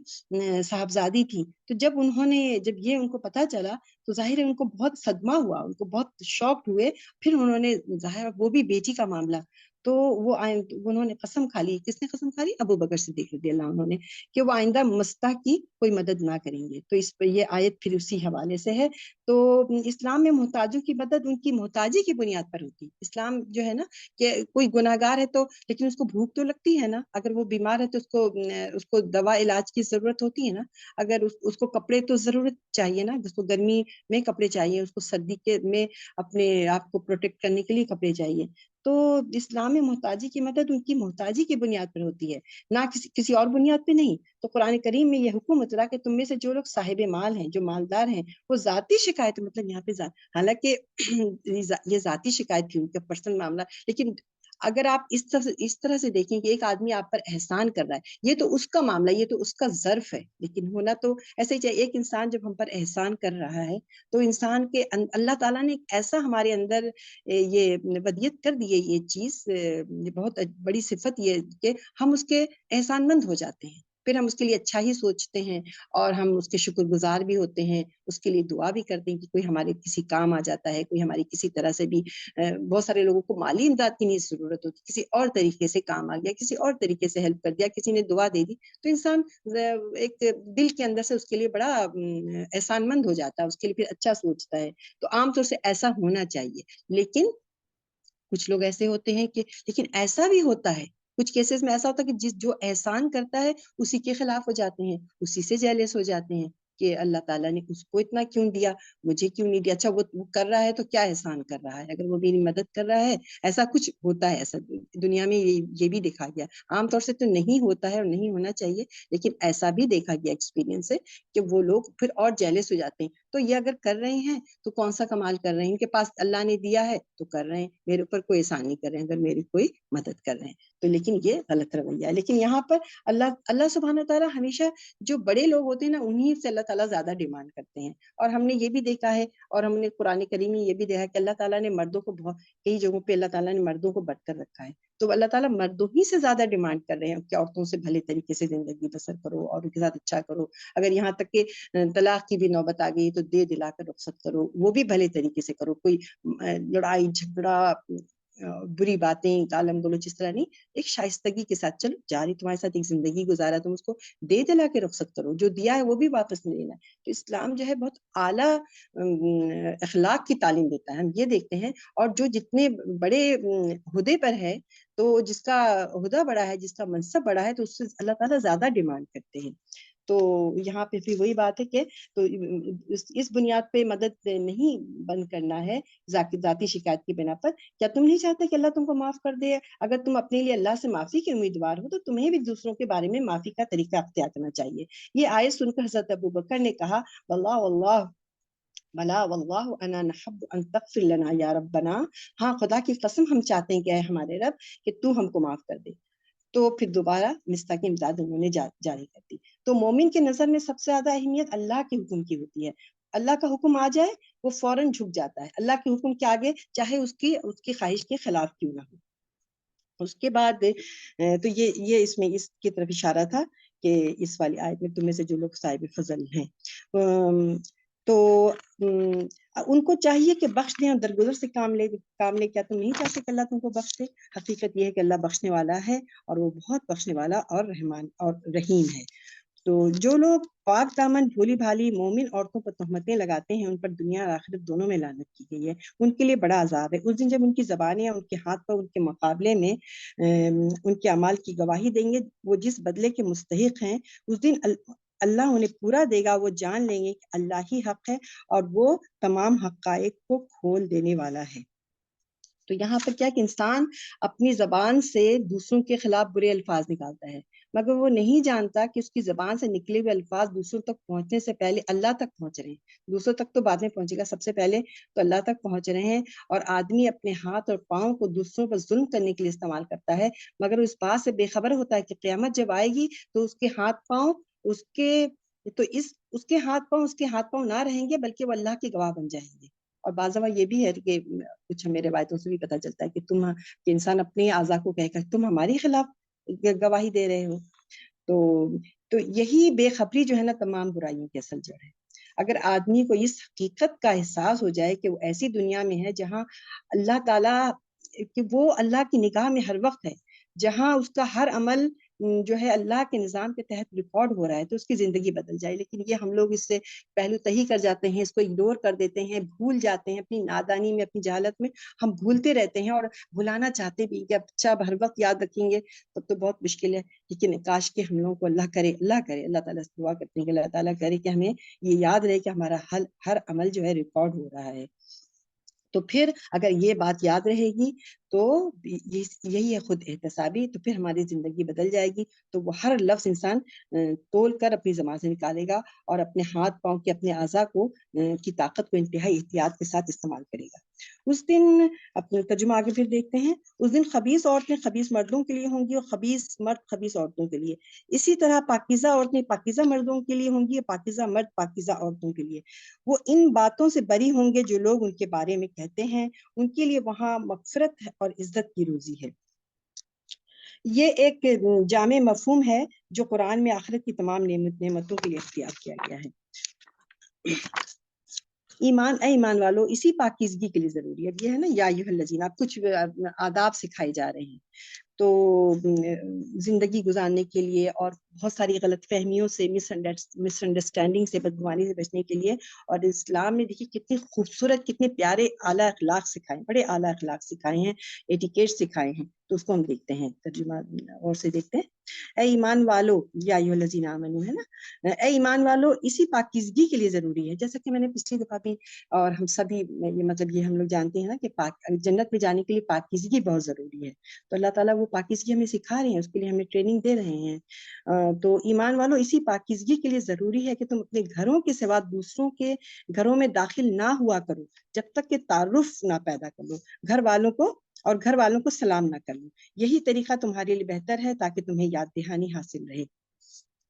صاحبزادی تھی۔ تو جب یہ ان کو پتہ چلا تو ظاہر ہے ان کو بہت صدمہ ہوا، ان کو بہت شاکڈ ہوئے۔ پھر انہوں نے ظاہر وہ بھی بیٹی کا معاملہ، تو انہوں نے قسم کھا لی۔ کس نے قسم کھا لی؟ ابو بکر صدیق رضی اللہ عنہ نے، کہ وہ آئندہ مصطح کی کوئی مدد نہ کریں گے۔ تو اس پہ یہ آیت پھر اسی حوالے سے ہے۔ تو اسلام میں محتاجوں کی مدد ان کی محتاجی کی بنیاد پر ہوتی ہے۔ اسلام جو ہے نا کہ کوئی گناہ گار ہے تو لیکن اس کو بھوک تو لگتی ہے نا، اگر وہ بیمار ہے تو اس کو دوا علاج کی ضرورت ہوتی ہے نا، اگر اس کو کپڑے تو ضرورت چاہیے نا، جس کو گرمی میں کپڑے چاہیے، اس کو سردی کے میں اپنے آپ کو پروٹیکٹ کرنے کے لیے کپڑے چاہیے۔ تو اسلام میں محتاجی کی مدد ان کی محتاجی کی بنیاد پر ہوتی ہے، نہ کسی اور بنیاد پہ نہیں۔ تو قرآن کریم میں یہ حکم اترا کہ تم میں سے جو لوگ صاحب مال ہیں، جو مالدار ہیں، وہ ذاتی شکایت، مطلب یہاں پہ حالانکہ یہ ذاتی شکایت تھی، ان کا پرسنل معاملہ، لیکن اگر آپ اس طرح سے دیکھیں کہ ایک آدمی آپ پر احسان کر رہا ہے، یہ تو اس کا معاملہ، یہ تو اس کا ظرف ہے، لیکن ہونا تو ایسے ہی چاہیے۔ ایک انسان جب ہم پر احسان کر رہا ہے تو انسان کے اللہ تعالیٰ نے ایسا ہمارے اندر یہ ودیت کر دی ہے، یہ چیز بہت بڑی صفت یہ کہ ہم اس کے احسان مند ہو جاتے ہیں، پھر ہم اس کے لیے اچھا ہی سوچتے ہیں اور ہم اس کے شکر گزار بھی ہوتے ہیں، اس کے لیے دعا بھی کرتے ہیں کہ کوئی ہمارے کسی کام آ جاتا ہے، کوئی ہماری کسی طرح سے بھی بہت سارے لوگوں کو مالی امداد کی نہیں ضرورت ہوتی، کسی اور طریقے سے کام آ گیا، کسی اور طریقے سے ہیلپ کر دیا، کسی نے دعا دے دی، تو انسان ایک دل کے اندر سے اس کے لیے بڑا احسان مند ہو جاتا ہے، اس کے لیے پھر اچھا سوچتا ہے۔ تو عام طور سے ایسا ہونا چاہیے، لیکن کچھ لوگ ایسے ہوتے ہیں کہ لیکن ایسا بھی ہوتا ہے، کچھ کیسز میں ایسا ہوتا ہے کہ جو احسان کرتا ہے اسی کے خلاف ہو جاتے ہیں، اسی سے جیلس ہو جاتے ہیں کہ اللہ تعالیٰ نے اس کو اتنا کیوں دیا، مجھے کیوں نہیں دیا۔ اچھا وہ کر رہا ہے تو کیا احسان کر رہا ہے، اگر وہ میری مدد کر رہا ہے، ایسا کچھ ہوتا ہے، ایسا دنیا میں یہ بھی دیکھا گیا۔ عام طور سے تو نہیں ہوتا ہے اور نہیں ہونا چاہیے، لیکن ایسا بھی دیکھا گیا ایکسپیرینس سے کہ وہ لوگ پھر اور جیلس ہو جاتے ہیں۔ تو یہ اگر کر رہے ہیں تو کون سا کمال کر رہے ہیں، ان کے پاس اللہ نے دیا ہے تو کر رہے ہیں، میرے اوپر کوئی احسان نہیں کر رہے ہیں اگر میری کوئی مدد کر رہے ہیں تو، لیکن یہ غلط رویہ ہے۔ لیکن یہاں پر اللہ سبحانہ تعالیٰ ہمیشہ جو بڑے لوگ ہوتے ہیں نا انہیں سے اللہ تعالیٰ زیادہ ڈیمانڈ کرتے ہیں، اور ہم نے یہ بھی دیکھا ہے اور ہم نے قرآن کریم میں یہ بھی دیکھا کہ اللہ تعالیٰ نے مردوں کو کئی جگہوں پہ اللہ تعالیٰ نے مردوں کو بڑھ کر رکھا ہے، تو اللہ تعالیٰ مردوں ہی سے زیادہ ڈیمانڈ کر رہے ہیں کہ عورتوں سے بھلے طریقے سے زندگی بسر کرو اور ان کے ساتھ اچھا کرو، اگر یہاں تک کہ طلاق کی بھی نوبت آ گئی تو دے دلا کر رخصت کرو، وہ بھی بھلے طریقے سے کرو، کوئی لڑائی جھگڑا بری باتیں گالم گلوچ اس طرح نہیں، ایک شائستگی کے ساتھ چلو جاری تمہارے ساتھ ایک زندگی گزارا، تم اس کو دے دلا کے رخصت کرو، جو دیا ہے وہ بھی واپس نہیں لینا ہے۔ تو اسلام جو ہے بہت اعلیٰ اخلاق کی تعلیم دیتا ہے، ہم یہ دیکھتے ہیں، اور جو جتنے بڑے عہدے پر ہے تو جس کا عہدہ بڑا ہے، جس کا منصب بڑا ہے، تو اس سے اللہ تعالیٰ زیادہ ڈیمانڈ کرتے ہیں۔ تو یہاں پہ پھر وہی بات ہے کہ تو اس بنیاد پہ مدد نہیں بند کرنا ہے ذاتی شکایت کی بنا پر۔ کیا تم نہیں چاہتے کہ اللہ تم کو معاف کر دے؟ اگر تم اپنے لیے اللہ سے معافی کے امیدوار ہو تو تمہیں بھی دوسروں کے بارے میں معافی کا طریقہ اختیار کرنا چاہیے۔ یہ آیت سن کر حضرت ابو بکر نے کہا بلا واللہ انا نحب ان تغفر لنا یا ربنا، ہاں خدا کی قسم ہم چاہتے ہیں کہ اے ہمارے رب کہ تو ہم کو معاف کر دے۔ تو پھر دوبارہ مصطح کی امداد انہوں نے جاری کر دی۔ تو مومن کے نظر میں سب سے زیادہ اہمیت اللہ کے حکم کی ہوتی ہے، اللہ کا حکم آ جائے وہ فوراً جھک جاتا ہے اللہ کے حکم کے آگے، چاہے اس کی خواہش کے خلاف کیوں نہ ہو۔ اس کے بعد تو یہ اس میں اس کی طرف اشارہ تھا کہ اس والی آیت میں تم میں سے جو لوگ صاحب فضل ہیں تو ان کو چاہیے کہ بخش دیں اور درگزر سے کام لے۔ کیا تم نہیں چاہتے کہ اللہ تم کو بخش دے؟ حقیقت یہ ہے کہ اللہ بخشنے والا ہے اور وہ بہت بخشنے والا اور رحمان اور رحیم ہے۔ تو جو لوگ پاک دامن بھولی بھالی مومن عورتوں پر تہمتیں لگاتے ہیں، ان پر دنیا اور آخرت دونوں میں لعنت کی گئی ہے، ان کے لیے بڑا عذاب ہے۔ اس دن جب ان کی زبانیں ان کے ہاتھ پر ان کے مقابلے میں ان کے اعمال کی گواہی دیں گے، وہ جس بدلے کے مستحق ہیں، اس دن اللہ انہیں پورا دے گا، وہ جان لیں گے کہ اللہ ہی حق ہے اور وہ تمام حقائق کو کھول دینے والا ہے۔ تو یہاں پر کیا کہ انسان اپنی زبان سے دوسروں کے خلاف برے الفاظ نکالتا ہے، مگر وہ نہیں جانتا کہ اس کی زبان سے نکلے ہوئے الفاظ دوسروں تک پہنچنے سے پہلے اللہ تک پہنچ رہے ہیں۔ دوسروں تک تو بعد میں پہنچے گا، سب سے پہلے تو اللہ تک پہنچ رہے ہیں۔ اور آدمی اپنے ہاتھ اور پاؤں کو دوسروں پر ظلم کرنے کے لیے استعمال کرتا ہے، مگر اس بات سے بے خبر ہوتا ہے کہ قیامت جب آئے گی تو اس کے ہاتھ پاؤں اس کے ہاتھ پاؤں نہ رہیں گے، بلکہ وہ اللہ کے گواہ بن جائیں گے۔ اور بعض دفعہ یہ بھی ہے کہ کچھ ہمیں روایتوں سے بھی پتہ چلتا ہے کہ انسان اپنے اعضاء کو کہہ کر تم ہماری خلاف گواہی دے رہے ہو۔ تو یہی بے خبری جو ہے نا تمام برائیوں کی اصل جڑ ہے۔ اگر آدمی کو اس حقیقت کا احساس ہو جائے کہ وہ ایسی دنیا میں ہے جہاں اللہ تعالیٰ کہ وہ اللہ کی نگاہ میں ہر وقت ہے، جہاں اس کا ہر عمل جو ہے اللہ کے نظام کے تحت ریکارڈ ہو رہا ہے، تو اس کی زندگی بدل جائے۔ لیکن یہ ہم لوگ اس سے پہلو تہی کر جاتے ہیں، اس کو اگنور کر دیتے ہیں، بھول جاتے ہیں اپنی نادانی میں، اپنی جہالت میں ہم بھولتے رہتے ہیں اور بھلانا چاہتے بھی کہ اچھا اب ہر وقت یاد رکھیں گے تب تو بہت مشکل ہے۔ لیکن کاش کہ ہم لوگوں کو اللہ تعالیٰ سے دعا کرتے ہیں کہ اللہ تعالیٰ کرے کہ ہمیں یہ یاد رہے کہ ہمارا ہر عمل جو ہے ریکارڈ ہو رہا ہے۔ تو پھر اگر یہ بات یاد رہے گی تو یہی ہے خود احتسابی، تو پھر ہماری زندگی بدل جائے گی۔ تو وہ ہر لفظ انسان تول کر اپنی زبان سے نکالے گا اور اپنے ہاتھ پاؤں کے اپنے اعضاء کی طاقت کو انتہائی احتیاط کے ساتھ استعمال کرے گا۔ اس دن اپنے ترجمہ آگے پھر دیکھتے ہیں۔ اس دن خبیث عورتیں خبیث مردوں کے لیے ہوں گی اور خبیث مرد خبیث عورتوں کے لیے۔ اسی طرح پاکیزہ عورتیں پاکیزہ مردوں کے لیے ہوں گی اور پاکیزہ مرد پاکیزہ عورتوں کے لیے۔ وہ ان باتوں سے بری ہوں گے جو لوگ ان کے بارے میں کہتے ہیں، ان کے لیے وہاں مغفرت اور عزت کی روزی ہے۔ یہ ایک جامع مفہوم ہے جو قرآن میں آخرت کی تمام نعمتوں کے لیے اختیار کیا گیا ہے۔ ایمان والو، اسی پاکیزگی کے لیے ضروری ہے۔ یہ ہے نا یا ایھا الذین، کچھ آداب سکھائے جا رہے ہیں تو زندگی گزارنے کے لیے اور بہت ساری غلط فہمیوں سے، مس انڈرسٹینڈنگ سے، بدگمانی سے بچنے کے لیے۔ اور اسلام نے دیکھیے کتنے خوبصورت، کتنے پیارے اعلیٰ اخلاق سکھائے، بڑے اعلیٰ اخلاق سکھائے ہیں، ایٹیکیٹ سکھائے ہیں۔ تو اس کو ہم دیکھتے ہیں، ترجمہ اور سے دیکھتے ہیں۔ اے ایمان والو، یا ایھا الذین آمنو ہے نا، اے ایمان والو، اسی پاکیزگی کے لیے ضروری ہے۔ جیسا کہ میں نے پچھلی دفعہ بھی اور ہم سبھی یہ مطلب یہ ہم لوگ جانتے ہیں نا کہ جنت میں جانے کے لیے پاکیزگی بہت ضروری ہے۔ تو اللہ تعالیٰ وہ پاکیزگی ہمیں سکھا رہے ہیں، اس کے لیے ہمیں ٹریننگ دے رہے ہیں۔ تو ایمان والو، اسی پاکیزگی کے لیے ضروری ہے کہ تم اپنے گھروں کے سوا دوسروں کے گھروں میں داخل نہ ہوا کرو جب تک کہ تعارف نہ پیدا کر لو، گھر والوں کو سلام نہ کر لو۔ یہی طریقہ تمہارے لیے بہتر ہے تاکہ تمہیں یاد دہانی حاصل رہے۔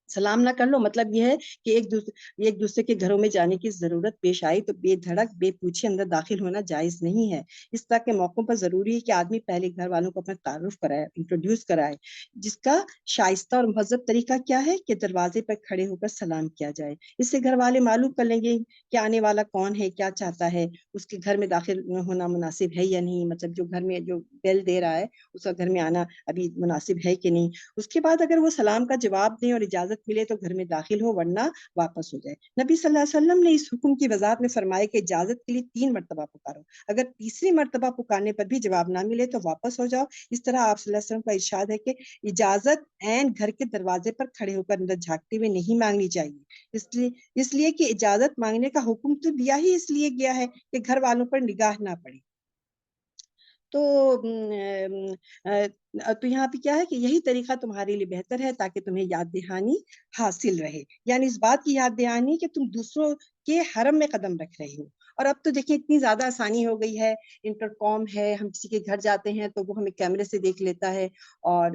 سلام نہ کر لو مطلب یہ ہے کہ ایک دوسرے کے گھروں میں جانے کی ضرورت پیش آئی تو بے دھڑک بے پوچھے اندر داخل ہونا جائز نہیں ہے۔ اس طرح کے موقعوں پر ضروری ہے کہ آدمی پہلے گھر والوں کو اپنا تعارف کرائے، انٹروڈیوس کرائے، جس کا شائستہ اور مہذب طریقہ کیا ہے کہ دروازے پر کھڑے ہو کر سلام کیا جائے۔ اس سے گھر والے معلوم کر لیں گے کہ آنے والا کون ہے، کیا چاہتا ہے، اس کے گھر میں داخل ہونا مناسب ہے یا نہیں، مطلب جو گھر میں جو بیل دے رہا ہے اس کا گھر میں آنا ابھی مناسب ہے کہ نہیں۔ اس کے بعد اگر وہ سلام کا جواب دیں اور اجازت ملے تو گھر میں داخل ہو، ورنہ واپس ہو جائے۔ نبی صلی اللہ علیہ وسلم نے اس حکم کی وضاحت میں فرمایا کہ اجازت کے لیے 3 مرتبہ پکارو، اگر تیسری مرتبہ پکارنے پر بھی جواب نہ ملے تو واپس ہو جاؤ۔ اس طرح آپ صلی اللہ علیہ وسلم کا ارشاد ہے کہ اجازت عین گھر کے دروازے پر کھڑے ہو کر اندر جھانکتے ہوئے نہیں مانگنی چاہیے، اس لیے کہ اجازت مانگنے کا حکم تو دیا ہی اس لیے گیا ہے کہ گھر والوں پر نگاہ نہ پڑے۔ تو یہاں پہ کیا ہے کہ یہی طریقہ تمہارے لیے بہتر ہے تاکہ تمہیں یاد دہانی حاصل رہے، یعنی اس بات کی یاد دہانی کہ تم دوسروں کے حرم میں قدم رکھ رہے ہو۔ اور اب تو دیکھیں اتنی زیادہ آسانی ہو گئی ہے، انٹرکام ہے، ہم کسی کے گھر جاتے ہیں تو وہ ہمیں کیمرے سے دیکھ لیتا ہے اور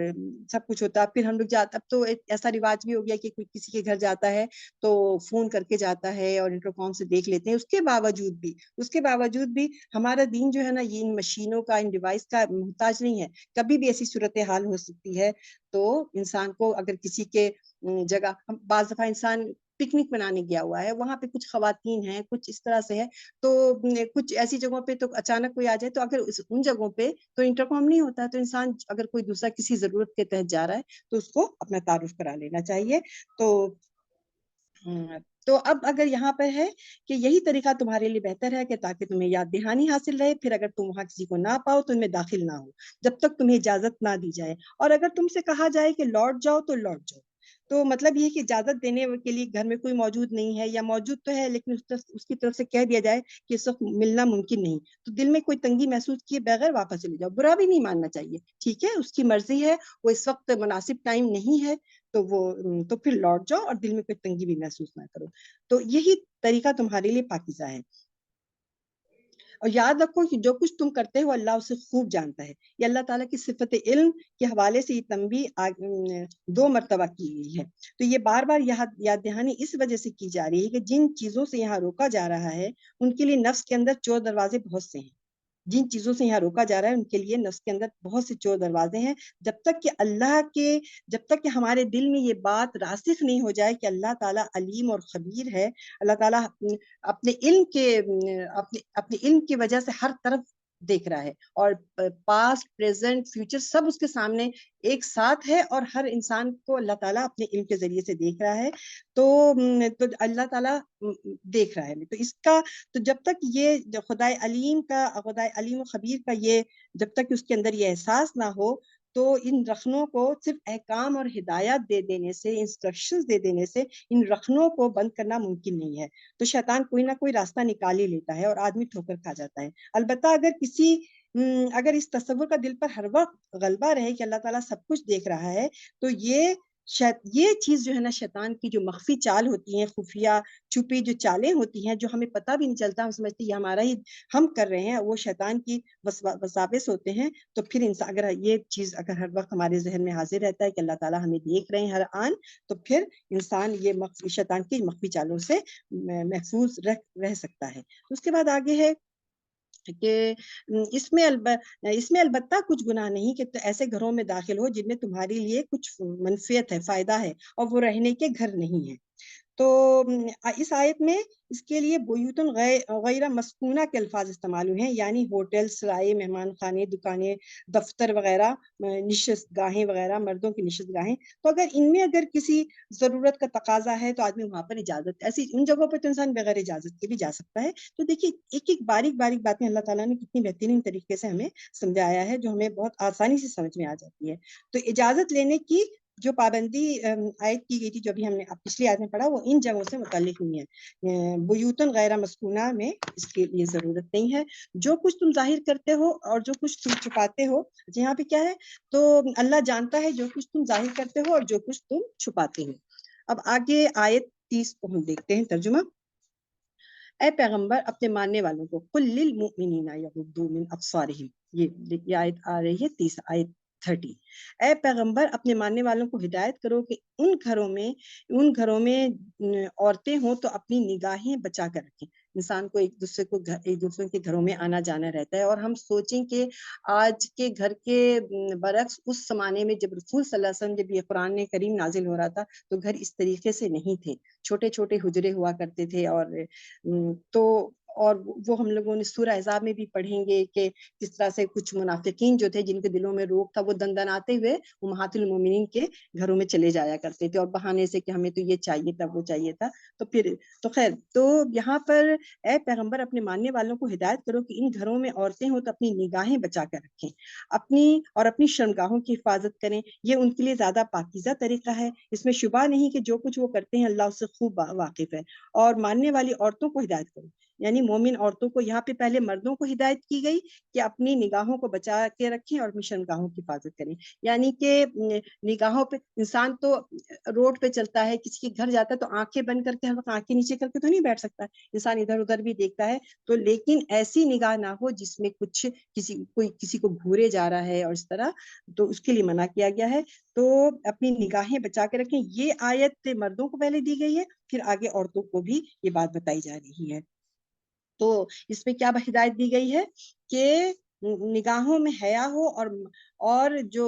سب کچھ ہوتا ہے۔ پھر ہم لوگ جاتے، اب تو ایسا رواج بھی ہو گیا کہ کوئی کسی کے گھر جاتا ہے تو فون کر کے جاتا ہے اور انٹرکام سے دیکھ لیتے ہیں۔ اس کے باوجود بھی ہمارا دین جو ہے نا یہ ان مشینوں کا، ان ڈیوائس کا محتاج نہیں ہے۔ کبھی بھی ایسی صورتحال ہو سکتی ہے تو انسان کو اگر کسی کے جگہ، بعض دفعہ انسان پکنک منانے گیا ہوا ہے, وہاں پہ کچھ خواتین ہیں, کچھ اس طرح سے ہے, تو کچھ ایسی جگہوں پہ تو اچانک کوئی آ جائے, تو اگر ان جگہوں پہ تو انٹرکام نہیں ہوتا ہے, تو انسان اگر کوئی دوسرا کسی ضرورت کے تحت جا رہا ہے تو اس کو اپنا تعارف کرا لینا چاہیے. تو اب اگر یہاں پر ہے کہ یہی طریقہ تمہارے لیے بہتر ہے کہ تاکہ تمہیں یاد دہانی حاصل رہے, پھر اگر تم وہاں کسی کو نہ پاؤ تو ان میں داخل نہ ہو جب تک تمہیں اجازت نہ دی جائے, اور اگر تم سے کہا جائے کہ لوٹ جاؤ تو لوٹ جاؤ. تو مطلب یہ کہ اجازت دینے کے لیے گھر میں کوئی موجود نہیں ہے, یا موجود تو ہے لیکن اس کی طرف سے کہہ دیا جائے کہ اس وقت ملنا ممکن نہیں, تو دل میں کوئی تنگی محسوس کیے بغیر واپس چلے جاؤ. برا بھی نہیں ماننا چاہیے, ٹھیک ہے, اس کی مرضی ہے, وہ اس وقت مناسب ٹائم نہیں ہے, تو پھر لوٹ جاؤ اور دل میں کوئی تنگی بھی محسوس نہ کرو. تو یہی طریقہ تمہارے لیے پاکیزہ ہے. اور یاد رکھو کہ جو کچھ تم کرتے ہو اللہ اسے خوب جانتا ہے. یہ اللہ تعالیٰ کی صفت علم کے حوالے سے یہ تنبیہ 2 مرتبہ کی گئی ہے. تو یہ بار بار یاد دہانی اس وجہ سے کی جا رہی ہے کہ جن چیزوں سے یہاں روکا جا رہا ہے ان کے لیے نفس کے اندر چور دروازے بہت سے ہیں. جن چیزوں سے یہاں روکا جا رہا ہے ان کے لیے نفس کے اندر بہت سے چور دروازے ہیں. جب تک کہ ہمارے دل میں یہ بات راسخ نہیں ہو جائے کہ اللہ تعالیٰ علیم اور خبیر ہے, اللہ تعالیٰ اپنے علم کی وجہ سے ہر طرف دیکھ رہا ہے, اور پاسٹ پریزنٹ فیوچر سب اس کے سامنے ایک ساتھ ہے, اور ہر انسان کو اللہ تعالیٰ اپنے علم کے ذریعے سے دیکھ رہا ہے. تو اللہ تعالیٰ دیکھ رہا ہے. تو اس کا تو جب تک یہ خدائے علیم و خبیر کا یہ جب تک اس کے اندر یہ احساس نہ ہو, تو ان رخنوں کو صرف احکام اور ہدایات دے دینے سے, انسٹرکشنز دے دینے سے ان رخنوں کو بند کرنا ممکن نہیں ہے. تو شیطان کوئی نہ کوئی راستہ نکال ہی لیتا ہے اور آدمی ٹھوکر کھا جاتا ہے. البتہ اگر اس تصور کا دل پر ہر وقت غلبہ رہے کہ اللہ تعالیٰ سب کچھ دیکھ رہا ہے, تو یہ چیز جو ہے نا, شیطان کی جو مخفی چال ہوتی ہیں, خفیہ چھپی جو چالیں ہوتی ہیں, جو ہمیں پتہ بھی نہیں چلتا, ہم سمجھتے یہ ہمارا ہی ہم کر رہے ہیں, وہ شیطان کی وساوس ہوتے ہیں. تو پھر انسان اگر یہ چیز ہر وقت ہمارے ذہن میں حاضر رہتا ہے کہ اللہ تعالیٰ ہمیں دیکھ رہے ہیں ہر آن, تو پھر انسان یہ شیطان کی مخفی چالوں سے محفوظ رہ سکتا ہے. اس کے بعد آگے ہے کہ اس میں البتہ کچھ گناہ نہیں کہ ایسے گھروں میں داخل ہو جن میں تمہارے لیے کچھ منفعت ہے, فائدہ ہے, اور وہ رہنے کے گھر نہیں ہے. تو اس آیت میں اس کے لیے بیوتن غیر مسکونہ کے الفاظ استعمال ہوئے ہیں, یعنی ہوٹل, سرائے, مہمان خانے, دکانیں, دفتر وغیرہ, نشست گاہیں وغیرہ, مردوں کی نشست گاہیں. تو ان میں اگر کسی ضرورت کا تقاضا ہے تو آدمی وہاں پر اجازت, ایسی ان جگہوں پہ تو انسان بغیر اجازت کے بھی جا سکتا ہے. تو دیکھیے ایک باریک باتیں اللہ تعالیٰ نے کتنی بہترین طریقے سے ہمیں سمجھایا ہے, جو ہمیں بہت آسانی سے سمجھ میں آ جاتی ہے. تو اجازت لینے کی جو پابندی عائد کی گئی تھی, جو بھی ہم نے پچھلی آیت میں پڑھا, وہ ان جگہوں سے متعلق نہیں ہے. بیوتن غیر مسکونہ میں اس کے لیے ضرورت نہیں ہے. جو کچھ تم ظاہر کرتے ہو اور جو کچھ تم چھپاتے ہو, یہاں پہ کیا ہے, تو اللہ جانتا ہے جو کچھ تم ظاہر کرتے ہو اور جو کچھ تم چھپاتے ہو. اب آگے آیت 30 کو ہم دیکھتے ہیں ترجمہ. اے پیغمبر اپنے ماننے والوں کو قل للمؤمنین یغضوا من ابصارہم, یہ آیت آ رہی ہے 30 آیت 30. اے پیغمبر اپنے ماننے والوں کو ہدایت کرو کہ ان گھروں میں عورتیں ہوں تو اپنی نگاہیں بچا کر رکھیں. انسان کو ایک دوسرے کے گھروں میں آنا جانا رہتا ہے, اور ہم سوچیں کہ آج کے گھر کے برعکس اس زمانے میں جب رسول صلی اللہ علیہ وسلم جب یہ قرآن کریم نازل ہو رہا تھا, تو گھر اس طریقے سے نہیں تھے, چھوٹے چھوٹے حجرے ہوا کرتے تھے. اور وہ ہم لوگوں نے سورہ احزاب میں بھی پڑھیں گے کہ کس طرح سے کچھ منافقین جو تھے, جن کے دلوں میں روگ تھا, وہ دندناتے ہوئے امہات المومنین کے گھروں میں چلے جایا کرتے تھے, اور بہانے سے کہ ہمیں تو یہ چاہیے تھا, وہ چاہیے تھا. تو خیر, تو یہاں پر اے پیغمبر اپنے ماننے والوں کو ہدایت کرو کہ ان گھروں میں عورتیں ہوں تو اپنی نگاہیں بچا کر رکھیں, اپنی شرمگاہوں کی حفاظت کریں. یہ ان کے لیے زیادہ پاکیزہ طریقہ ہے. اس میں شبہ نہیں کہ جو کچھ وہ کرتے ہیں اللہ اس سے خوب واقف ہے. اور ماننے والی عورتوں کو ہدایت کرو, یعنی مومن عورتوں کو, یہاں پہ پہلے مردوں کو ہدایت کی گئی کہ اپنی نگاہوں کو بچا کے رکھیں اور اپنی شرمگاہوں کی حفاظت کریں. یعنی کہ نگاہوں پہ, انسان تو روڈ پہ چلتا ہے, کسی کے گھر جاتا ہے تو آنکھیں بند کر کے, ہر وقت آنکھیں نیچے کر کے تو نہیں بیٹھ سکتا ہے, انسان ادھر ادھر بھی دیکھتا ہے. تو لیکن ایسی نگاہ نہ ہو جس میں کسی کو گھورے جا رہا ہے اور اس طرح, تو اس کے لیے منع کیا گیا ہے. تو اپنی نگاہیں بچا کے رکھیں. یہ آیت مردوں کو پہلے دی گئی ہے, پھر آگے عورتوں کو بھی یہ بات بتائی جا رہی ہے. تو اس میں کیا ہدایت دی گئی ہے کہ نگاہوں میں حیا ہو، اور جو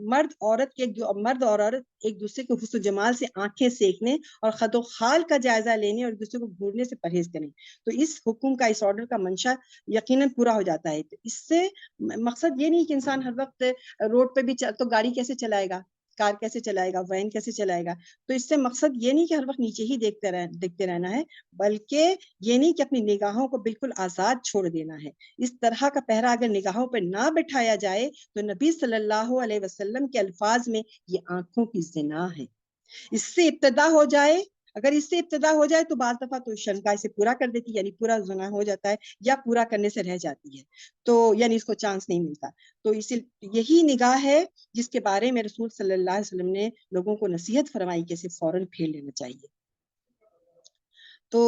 مرد اور عورت ایک دوسرے کے حسن و جمال سے آنکھیں سیکھنے اور خد و خال کا جائزہ لینے اور ایک دوسرے کو گھورنے سے پرہیز کریں، تو اس حکم کا، اس آرڈر کا منشا یقیناً پورا ہو جاتا ہے۔ تو اس سے مقصد یہ نہیں کہ انسان ہر وقت روڈ پہ بھی تو گاڑی کیسے چلائے گا، کار کیسے چلائے گا، وین کیسے چلائے گا، تو اس سے مقصد یہ نہیں کہ ہر وقت نیچے ہی دیکھتے رہنا ہے، بلکہ یہ نہیں کہ اپنی نگاہوں کو بالکل آزاد چھوڑ دینا ہے۔ اس طرح کا پہرا اگر نگاہوں پر نہ بٹھایا جائے تو نبی صلی اللہ علیہ وسلم کے الفاظ میں یہ آنکھوں کی زنا ہے۔ اس سے ابتدا ہو جائے، اگر اس سے ابتدا ہو جائے تو بعض دفعہ تو شرمگاہ سے پورا کر دیتی، یعنی پورا زنا ہو جاتا ہے یا پورا کرنے سے رہ جاتی ہے، تو یعنی اس کو چانس نہیں ملتا۔ تو یہی نگاہ ہے جس کے بارے میں رسول صلی اللہ علیہ وسلم نے لوگوں کو نصیحت فرمائی کہ اسے فوراً پھیر لینا چاہیے۔ تو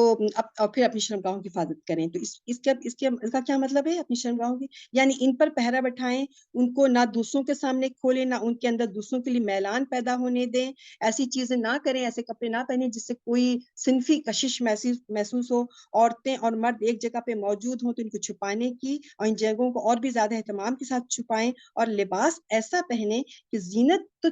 اور پھر اپنی شرمگاہوں کی حفاظت کریں۔ تو اس کا کیا مطلب ہے اپنی شرمگاہوں کی؟ یعنی ان پر پہرا بٹھائیں، ان کو نہ دوسروں کے سامنے کھولیں، نہ ان کے اندر دوسروں کے لیے میلان پیدا ہونے دیں، ایسی چیزیں نہ کریں، ایسے کپڑے نہ پہنیں جس سے کوئی صنفی کشش محسوس ہو۔ عورتیں اور مرد ایک جگہ پہ موجود ہوں تو ان کو چھپانے کی اور ان جگہوں کو اور بھی زیادہ اہتمام کے ساتھ چھپائیں، اور لباس ایسا پہنیں کہ زینت تو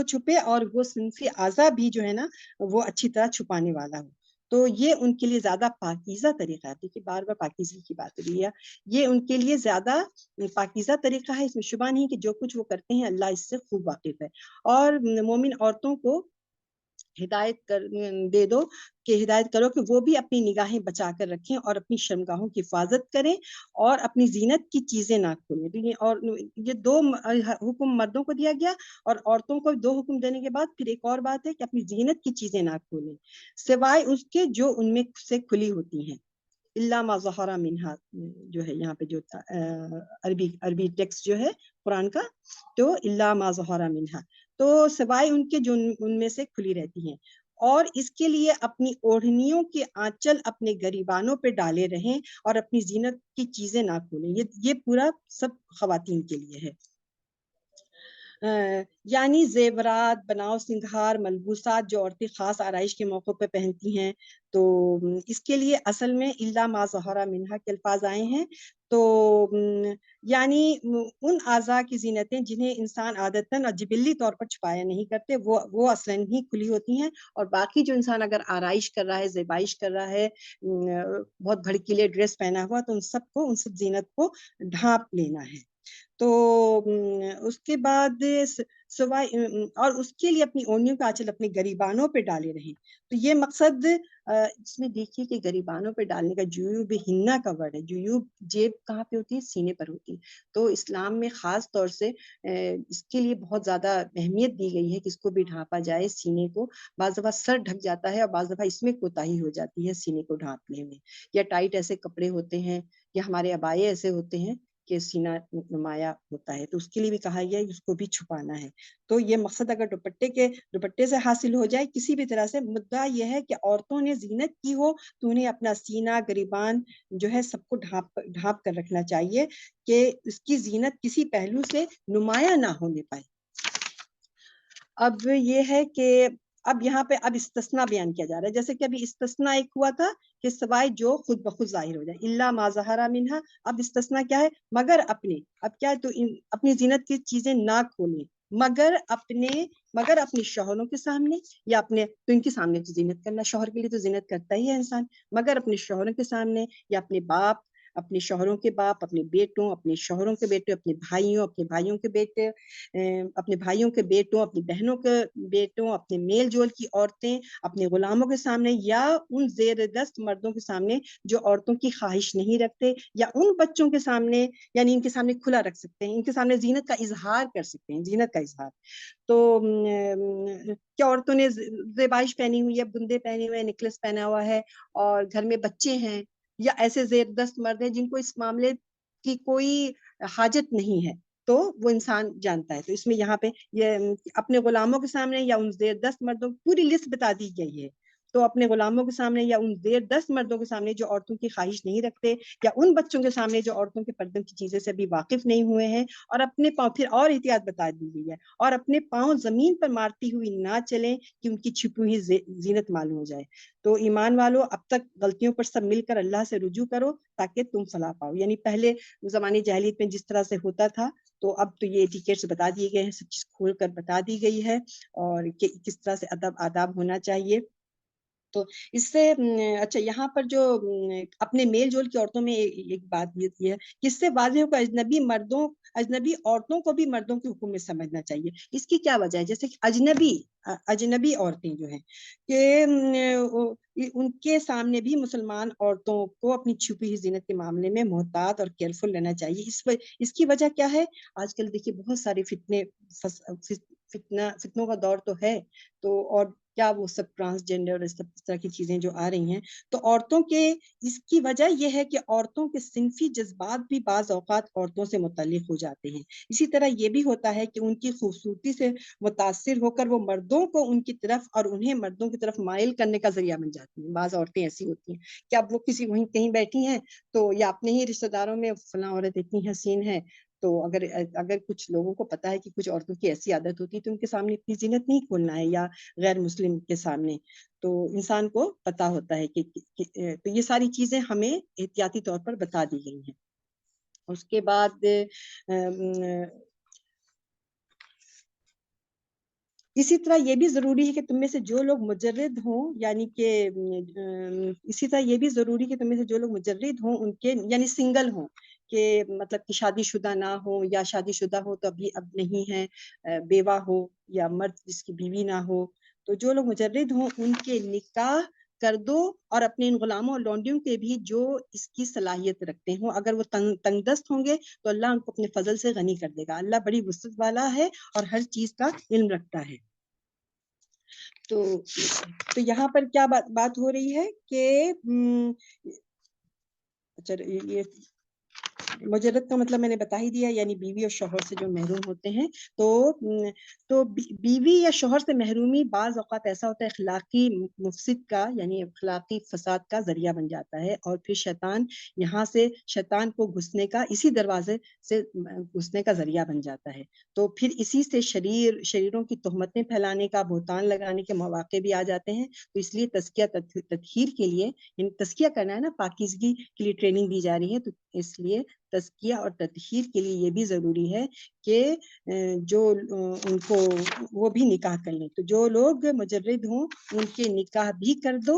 چھپے اور وہ صنفی اعضاء بھی جو ہے نا وہ اچھی طرح چھپانے والا ہو۔ تو یہ ان کے لیے زیادہ پاکیزہ طریقہ ہے۔ دیکھیے بار بار پاکیزگی کی بات ہو رہی ہے، یہ ان کے لیے زیادہ پاکیزہ طریقہ ہے، اس میں شبہ نہیں کہ جو کچھ وہ کرتے ہیں اللہ اس سے خوب واقف ہے۔ اور مومن عورتوں کو ہدایت دے دو کہ ہدایت کرو کہ وہ بھی اپنی نگاہیں بچا کر رکھیں اور اپنی شرمگاہوں کی حفاظت کریں اور اپنی زینت کی چیزیں نہ کھولیں۔ اور یہ دو حکم مردوں کو دیا گیا، اور عورتوں کو دو حکم دینے کے بعد پھر ایک اور بات ہے کہ اپنی زینت کی چیزیں نہ کھولیں سوائے اس کے جو ان میں سے کھلی ہوتی ہیں۔ الا ما ظہر منہا جو ہے یہاں پہ جو عربی ٹیکسٹ جو ہے قرآن کا، تو الا ما ظہر منہا، تو سوائے ان کے جو ان میں سے کھلی رہتی ہیں، اور اس کے لیے اپنی اوڑھنیوں کے آنچل اپنے گریبانوں پہ ڈالے رہیں اور اپنی زینت کی چیزیں نہ کھولیں۔ یہ پورا سب خواتین کے لیے ہے۔ یعنی زیورات، بناؤ سنگھار، ملبوسات جو عورتیں خاص آرائش کے موقع پہ پہنتی ہیں، تو اس کے لیے اصل میں الا ما ظہر منہا کے الفاظ آئے ہیں۔ تو یعنی ان اعضاء کی زینتیں جنہیں انسان عادتاً اور جبلی طور پر چھپایا نہیں کرتے، وہ اصلاً ہی کھلی ہوتی ہیں، اور باقی جو انسان اگر آرائش کر رہا ہے، زیبائش کر رہا ہے، بہت بھڑکیلے ڈریس پہنا ہوا، تو ان سب زینت کو ڈھانپ لینا ہے۔ تو اس کے بعد سوائے اور اس کے لیے اپنی اونیوں کا آنچل اپنے گریبانوں پہ ڈالے رہیں۔ تو یہ مقصد اس میں دیکھیے کہ گریبانوں پہ ڈالنے کا جیوب ہننا کا ورڈ ہے۔ جیوب جیب کہاں پہ ہوتی ہے؟ سینے پر ہوتی ہے۔ تو اسلام میں خاص طور سے اس کے لیے بہت زیادہ اہمیت دی گئی ہے کہ اس کو بھی ڈھانپا جائے، سینے کو۔ بعض دفعہ سر ڈھک جاتا ہے اور بعض دفعہ اس میں کوتاہی ہو جاتی ہے سینے کو ڈھانپنے میں، یا ٹائٹ ایسے کپڑے ہوتے ہیں یا ہمارے عبائے ایسے ہوتے ہیں کہ سینہ نمایاں ہوتا ہے، تو اس کے لیے بھی کہا گیا ہے اس کو بھی چھپانا ہے۔ تو یہ مقصد اگر دوپٹے سے حاصل ہو جائے کسی بھی طرح سے، مدعا یہ ہے کہ عورتوں نے زینت کی ہو تو انہیں اپنا سینہ، گریبان جو ہے سب کو ڈھانپ کر رکھنا چاہیے کہ اس کی زینت کسی پہلو سے نمایاں نہ ہونے پائے۔ اب یہ ہے کہ اب یہاں پہ استثناء بیان کیا جا رہا ہے، جیسے کہ ابھی استثناء ایک ہوا تھا کہ سوائے جو خود بخود ظاہر ہو جائے، الا ما ظہر منہا۔ اب استثناء کیا ہے؟ مگر اپنے، اب کیا ہے؟ تو اپنی زینت کی چیزیں نہ کھولیں، مگر اپنے شوہروں کے سامنے، یا تو ان کے سامنے تو زینت کرنا، شوہر کے لیے تو زینت کرتا ہی ہے انسان، مگر اپنے شوہروں کے سامنے، یا اپنے باپ، اپنے شوہروں کے باپ، اپنے بیٹوں، اپنے شوہروں کے بیٹے، اپنے بھائیوں کے بیٹے، اپنے بھائیوں کے بیٹوں، اپنی بہنوں کے بیٹوں، اپنے میل جول کی عورتیں، اپنے غلاموں کے سامنے، یا ان زیر دست مردوں کے سامنے جو عورتوں کی خواہش نہیں رکھتے، یا ان بچوں کے سامنے، یعنی ان کے سامنے کھلا رکھ سکتے ہیں، ان کے سامنے زینت کا اظہار کر سکتے ہیں، زینت کا اظہار۔ تو کیا عورتوں نے زیبائش پہنی ہوئی ہے، بندے پہنے ہوئے ہیں، نیکلس پہنا ہوا ہے، اور گھر میں بچے ہیں، یا ایسے زیر دست مرد ہیں جن کو اس معاملے کی کوئی حاجت نہیں ہے، تو وہ انسان جانتا ہے۔ تو اس میں یہاں پہ یہ اپنے غلاموں کے سامنے یا ان زیر دست مردوں پوری لسٹ بتا دی گئی ہے، تو اپنے غلاموں کے سامنے یا ان 10 مردوں کے سامنے جو عورتوں کی خواہش نہیں رکھتے، یا ان بچوں کے سامنے جو عورتوں کے پردوں کی چیزیں سے بھی واقف نہیں ہوئے ہیں، اور اپنے پاؤں، پھر اور احتیاط بتا دی گئی ہے، اور اپنے پاؤں زمین پر مارتی ہوئی نہ چلیں کہ ان کی چھپی ہوئی زینت معلوم ہو جائے۔ تو ایمان والو، اب تک غلطیوں پر سب مل کر اللہ سے رجوع کرو تاکہ تم فلاح پاؤ۔ یعنی پہلے زمانے جاہلیت میں جس طرح سے ہوتا تھا، تو اب تو یہ ایٹیکیٹس بتا دیے گئے ہیں، سب چیز کھول کر بتا دی گئی ہے، اور کس طرح سے آداب ہونا چاہیے۔ تو اس سے اچھا، یہاں پر جو اپنے میل جول کی عورتوں میں ایک بات یہ ہے کہ اس سے واضح ہو کہ اجنبی عورتوں کو بھی مردوں کے حکم میں سمجھنا چاہیے۔ اس کی کیا وجہ ہے؟ جیسے کہ اجنبی عورتیں جو ہیں کہ ان کے سامنے بھی مسلمان عورتوں کو اپنی چھپی ہوئی زینت کے معاملے میں محتاط اور کیئرفل رہنا چاہیے۔ اس کی وجہ کیا ہے؟ آج کل دیکھیے بہت سارے فتنوں کا دور تو ہے، تو اور کیا وہ سب ٹرانسجینڈر اور اس طرح کی چیزیں جو آ رہی ہیں، تو عورتوں کے اس کی وجہ یہ ہے کہ عورتوں کے صنفی جذبات بھی بعض اوقات عورتوں سے متعلق ہو جاتے ہیں۔ اسی طرح یہ بھی ہوتا ہے کہ ان کی خوبصورتی سے متاثر ہو کر وہ مردوں کو ان کی طرف اور انہیں مردوں کی طرف مائل کرنے کا ذریعہ بن جاتی ہیں۔ بعض عورتیں ایسی ہوتی ہیں کہ اب وہ کہیں بیٹھی ہیں، تو یا اپنے ہی رشتہ داروں میں فلاں عورت اتنی حسین ہے، تو اگر کچھ لوگوں کو پتا ہے کہ کچھ عورتوں کی ایسی عادت ہوتی ہے تو ان کے سامنے اتنی زینت نہیں کھولنا ہے، یا غیر مسلم کے سامنے، تو انسان کو پتا ہوتا ہے کہ تو یہ ساری چیزیں ہمیں احتیاطی طور پر بتا دی گئی ہیں۔ اس کے بعد اسی طرح یہ بھی ضروری ہے کہ تم میں سے جو لوگ مجرد ہوں، یعنی کہ اسی طرح یہ بھی ضروری ہے کہ تم میں سے جو لوگ مجرد ہوں ان کے، یعنی سنگل ہوں، کہ مطلب کہ شادی شدہ نہ ہو، یا شادی شدہ ہو تو اب نہیں ہے، بیوہ ہو، یا مرد جس کی بیوی نہ ہو، تو جو لوگ مجرد ہوں ان کے نکاح کر دو، اور اپنے ان غلاموں اور لونڈیوں کے بھی جو اس کی صلاحیت رکھتے ہوں۔ اگر وہ تنگ دست ہوں گے تو اللہ ان کو اپنے فضل سے غنی کر دے گا۔ اللہ بڑی وسعت والا ہے اور ہر چیز کا علم رکھتا ہے۔ تو یہاں پر کیا بات ہو رہی ہے کہ اچھا، یہ مجرد کا مطلب میں نے بتا ہی دیا، یعنی بیوی اور شوہر سے جو محروم ہوتے ہیں۔ تو بیوی یا شوہر سے محرومی بعض اوقات ایسا ہوتا ہے اخلاقی مفسد کا، یعنی اخلاقی فساد کا ذریعہ بن جاتا ہے، اور پھر شیطان کو گھسنے کا، اسی دروازے سے گھسنے کا ذریعہ بن جاتا ہے۔ تو پھر اسی سے شریروں کی تہمتیں پھیلانے کا، بہتان لگانے کے مواقع بھی آ جاتے ہیں۔ تو اس لیے تزکیہ تطہیر کے لیے، یعنی تزکیہ کرنا ہے نا، پاکیزگی کے لیے ٹریننگ دی جا رہی ہے، تو اس لیے تزکیہ اور تطہیر کے لیے یہ بھی ضروری ہے کہ جو ان کو وہ بھی نکاح کر لیں۔ تو جو لوگ مجرد ہوں ان کے نکاح بھی کر دو،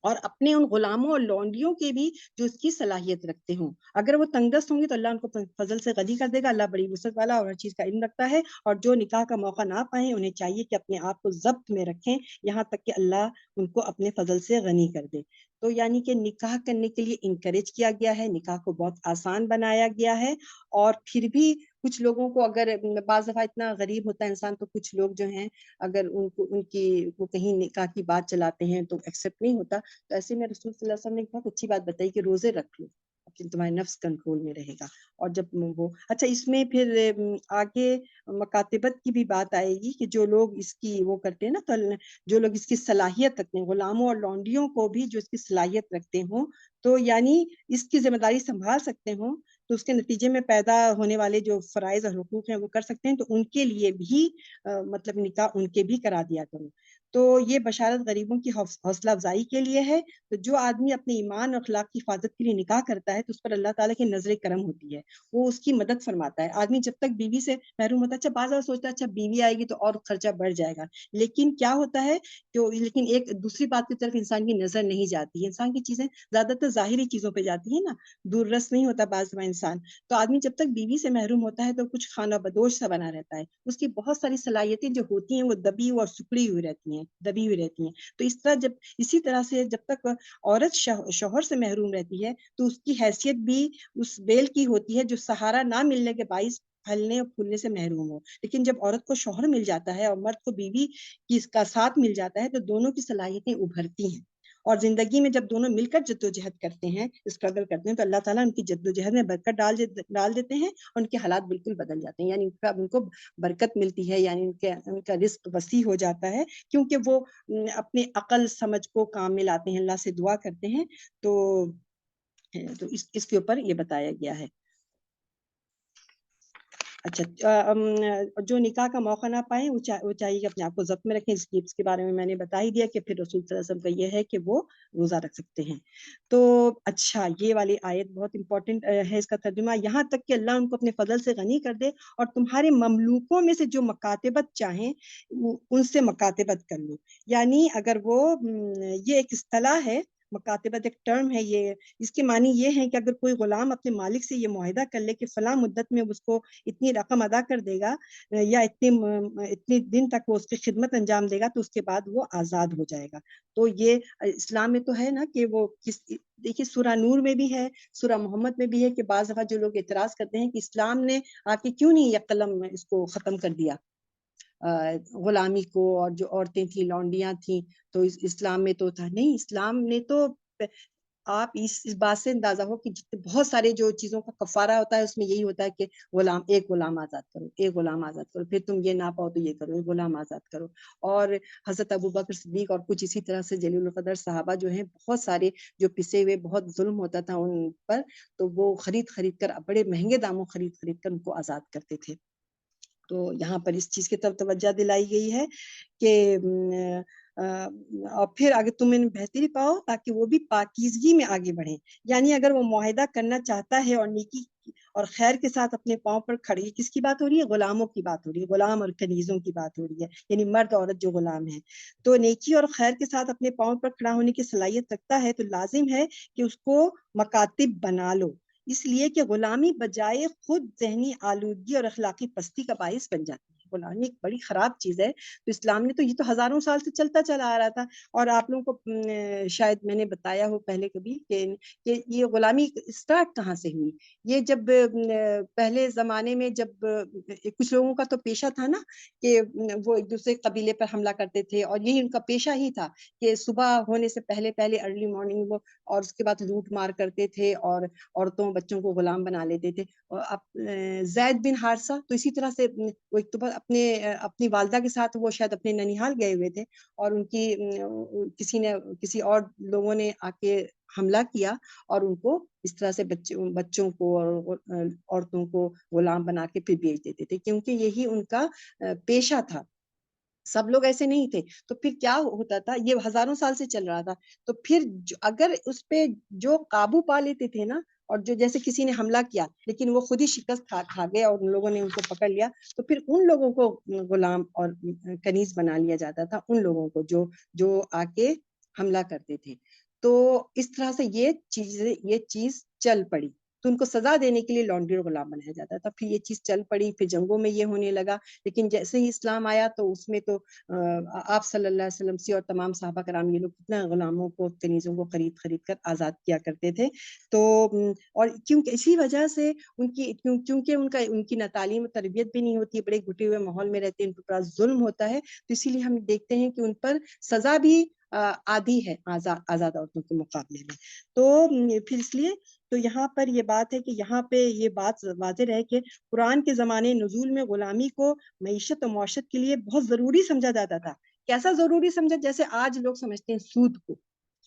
اور اپنے ان غلاموں اور لونڈیوں کے بھی جو اس کی صلاحیت رکھتے ہوں۔ اگر وہ تنگ دست ہوں گے تو اللہ ان کو فضل سے غنی کر دے گا۔ اللہ بڑی وسعت والا اور ہر چیز کا علم رکھتا ہے۔ اور جو نکاح کا موقع نہ پائیں انہیں چاہیے کہ اپنے آپ کو ضبط میں رکھیں، یہاں تک کہ اللہ ان کو اپنے فضل سے غنی کر دے۔ تو یعنی کہ نکاح کرنے کے لیے انکریج کیا گیا ہے، نکاح کو بہت آسان بنایا گیا ہے۔ اور پھر بھی کچھ لوگوں کو، اگر بعض دفعہ اتنا غریب ہوتا ہے انسان، تو کچھ لوگ جو ہیں اگر وہ کہیں نکاح کی بات چلاتے ہیں تو ایکسیپٹ نہیں ہوتا۔ تو ایسے میں رسول صلی اللہ علیہ وسلم نے ایک بہت اچھی بات بتائی کہ روزے رکھ لو، تمہارے نفس کنٹرول میں رہے گا۔ اور جب وہ اچھا، اس میں پھر آگے مکاتبت کی بھی بات آئے گی کہ جو لوگ اس کی وہ کرتے ہیں نا، تو جو لوگ اس کی صلاحیت رکھتے ہیں، غلاموں اور لونڈیوں کو بھی جو اس کی صلاحیت رکھتے ہوں، تو یعنی اس کی ذمہ داری سنبھال سکتے ہوں، تو اس کے نتیجے میں پیدا ہونے والے جو فرائض اور حقوق ہیں وہ کر سکتے ہیں، تو ان کے لیے بھی مطلب نکاح ان کے بھی کرا دیا کرو۔ تو یہ بشارت غریبوں کی حوصلہ افزائی کے لیے ہے۔ تو جو آدمی اپنے ایمان اور اخلاق کی حفاظت کے لیے نکاح کرتا ہے تو اس پر اللہ تعالیٰ کی نظر کرم ہوتی ہے، وہ اس کی مدد فرماتا ہے۔ آدمی جب تک بیوی سے محروم ہوتا ہے، اچھا بعض اوقات سوچتا ہے اچھا بیوی آئے گی تو اور خرچہ بڑھ جائے گا، لیکن کیا ہوتا ہے لیکن ایک دوسری بات کی طرف انسان کی نظر نہیں جاتی ہے۔ انسان کی چیزیں زیادہ تر ظاہری چیزوں پہ جاتی ہیں نا، دور رس نہیں ہوتا بعض دفعہ انسان۔ تو آدمی جب تک بیوی سے محروم ہوتا ہے تو کچھ خانہ بدوش سا بنا رہتا ہے، اس کی بہت ساری صلاحیتیں جو ہوتی ہیں وہ دبی اور سکڑی ہوئی رہتی ہیں۔ تو اسی طرح سے جب تک عورت شوہر سے محروم رہتی ہے تو اس کی حیثیت بھی اس بیل کی ہوتی ہے جو سہارا نہ ملنے کے باعث پھلنے اور پھولنے سے محروم ہو۔ لیکن جب عورت کو شوہر مل جاتا ہے اور مرد کو بیوی کا ساتھ مل جاتا ہے تو دونوں کی صلاحیتیں ابھرتی ہیں، اور زندگی میں جب دونوں مل کر جدوجہد کرتے ہیں، اسٹرگل کرتے ہیں، تو اللہ تعالیٰ ان کی جدوجہد میں برکت ڈال دیتے ہیں اور ان کے حالات بالکل بدل جاتے ہیں، یعنی ان کو برکت ملتی ہے، یعنی ان کا رزق وسیع ہو جاتا ہے، کیونکہ وہ اپنے عقل سمجھ کو کام میں لاتے ہیں، اللہ سے دعا کرتے ہیں. تو اس کے اوپر یہ بتایا گیا ہے. اچھا، جو نکاح کا موقع نہ پائیں وہ چاہیے کہ اپنے آپ کو ضبط میں رکھیں. اس کے بارے میں میں نے بتا ہی دیا کہ پھر رسول صلی اللہ علیہ وسلم کا یہ ہے کہ وہ روزہ رکھ سکتے ہیں. تو اچھا، یہ والی آیت بہت امپورٹنٹ ہے، اس کا ترجمہ یہاں تک کہ اللہ ان کو اپنے فضل سے غنی کر دے اور تمہارے مملوکوں میں سے جو مکاتبت چاہیں ان سے مکاتبت کر لو. یعنی اگر وہ یہ ایک اصطلاح ہے، مکاتبت ایک ٹرم ہے، یہ اس کے معنی یہ ہے کہ اگر کوئی غلام اپنے مالک سے یہ معاہدہ کر لے کہ فلاں مدت میں اس کو اتنی رقم ادا کر دے گا یا اتنے دن تک وہ اس کی خدمت انجام دے گا تو اس کے بعد وہ آزاد ہو جائے گا. تو یہ اسلام میں تو ہے نا کہ وہ دیکھیے سورہ نور میں بھی ہے، سورہ محمد میں بھی ہے کہ بعض دفعہ جو لوگ اعتراض کرتے ہیں کہ اسلام نے آ کے کیوں نہیں یک قلم اس کو ختم کر دیا غلامی کو، اور جو عورتیں تھیں لونڈیاں تھیں تو اسلام میں تو تھا نہیں. اسلام نے تو آپ اس بات سے اندازہ ہو کہ بہت سارے جو چیزوں کا کفارہ ہوتا ہے اس میں یہی ہوتا ہے کہ ایک غلام آزاد کرو، ایک غلام آزاد کرو، پھر تم یہ نہ پاؤ تو یہ کرو، ایک غلام آزاد کرو. اور حضرت ابوبکر صدیق اور کچھ اسی طرح سے جلیل القدر صحابہ جو ہیں، بہت سارے جو پسے ہوئے بہت ظلم ہوتا تھا ان پر، تو وہ خرید کر بڑے مہنگے داموں خرید کر ان کو آزاد کرتے تھے. تو یہاں پر اس چیز کی طرف توجہ دلائی گئی ہے کہ اور پھر اگر تم ان بہتری پاؤ تاکہ وہ بھی پاکیزگی میں آگے بڑھیں. یعنی اگر وہ معاہدہ کرنا چاہتا ہے اور نیکی اور خیر کے ساتھ اپنے پاؤں پر کھڑی، کس کی بات ہو رہی ہے؟ غلاموں کی بات ہو رہی ہے، غلام اور کنیزوں کی بات ہو رہی ہے، یعنی مرد عورت جو غلام ہیں. تو نیکی اور خیر کے ساتھ اپنے پاؤں پر کھڑا ہونے کی صلاحیت رکھتا ہے تو لازم ہے کہ اس کو مکاتب بنا لو، اس لیے کہ غلامی بجائے خود ذہنی آلودگی اور اخلاقی پستی کا باعث بن جاتی ہے. غلامی ایک بڑی خراب چیز ہے. تو اسلام نے تو یہ تو ہزاروں سال سے چلتا چلا آ رہا تھا. اور آپ لوگوں کو شاید میں نے بتایا ہو پہلے کبھی کہ یہ غلامی اسٹارٹ کہاں سے ہوئی. یہ جب پہلے زمانے میں جب کچھ لوگوں کا تو پیشہ تھا نا کہ وہ ایک دوسرے قبیلے پر حملہ کرتے تھے، اور یہی ان کا پیشہ ہی تھا کہ صبح ہونے سے پہلے ارلی مارننگ وہ، اور اس کے بعد لوٹ مار کرتے تھے اور عورتوں بچوں کو غلام بنا لیتے تھے. زید بن حارثہ تو اسی طرح سے وہ ایک تو اپنی والدہ کے ساتھ وہ شاید اپنے ننیحال گئے ہوئے تھے، اور ان کی کسی اور لوگوں نے آ کے حملہ کیا اور ان کو اس طرح سے بچوں کو اور عورتوں کو غلام بنا کے پھر بیچ دیتے تھے، کیونکہ یہی ان کا پیشہ تھا. سب لوگ ایسے نہیں تھے. تو پھر کیا ہوتا تھا، یہ ہزاروں سال سے چل رہا تھا. تو پھر اگر اس پہ جو قابو پا لیتے تھے نا، اور جو جیسے کسی نے حملہ کیا لیکن وہ خود ہی شکست کھا گئے اور ان لوگوں نے ان کو پکڑ لیا، تو پھر ان لوگوں کو غلام اور کنیز بنا لیا جاتا تھا، ان لوگوں کو جو آ کے حملہ کرتے تھے. تو اس طرح سے یہ چیز چل پڑی. تو ان کو سزا دینے کے لیے لونڈی اور غلام بنایا جاتا تھا. پھر یہ چیز چل پڑی، پھر جنگوں میں یہ ہونے لگا. لیکن جیسے ہی اسلام آیا تو اس میں تو آپ صلی اللہ علیہ وسلم سے اور تمام صحابہ کرام یہ لوگ کتنا غلاموں کو کنیزوں کو خرید کر آزاد کیا کرتے تھے. تو اور کیونکہ اسی وجہ سے کیونکہ ان کی نہ تعلیم و تربیت بھی نہیں ہوتی، بڑے گھٹے ہوئے ماحول میں رہتے ہیں، ان پر ظلم ہوتا ہے. تو اسی لیے ہم دیکھتے ہیں کہ ان پر سزا بھی آدھی ہے آزاد عورتوں کے مقابلے میں. تو پھر اس لیے تو یہاں پر یہ بات ہے کہ یہاں پہ یہ بات واضح رہے کہ قرآن کے زمانے نزول میں غلامی کو معیشت و معاشرت کے لیے بہت ضروری سمجھا جاتا تھا. کیسا ضروری سمجھا؟ جیسے آج لوگ سمجھتے ہیں سود کو.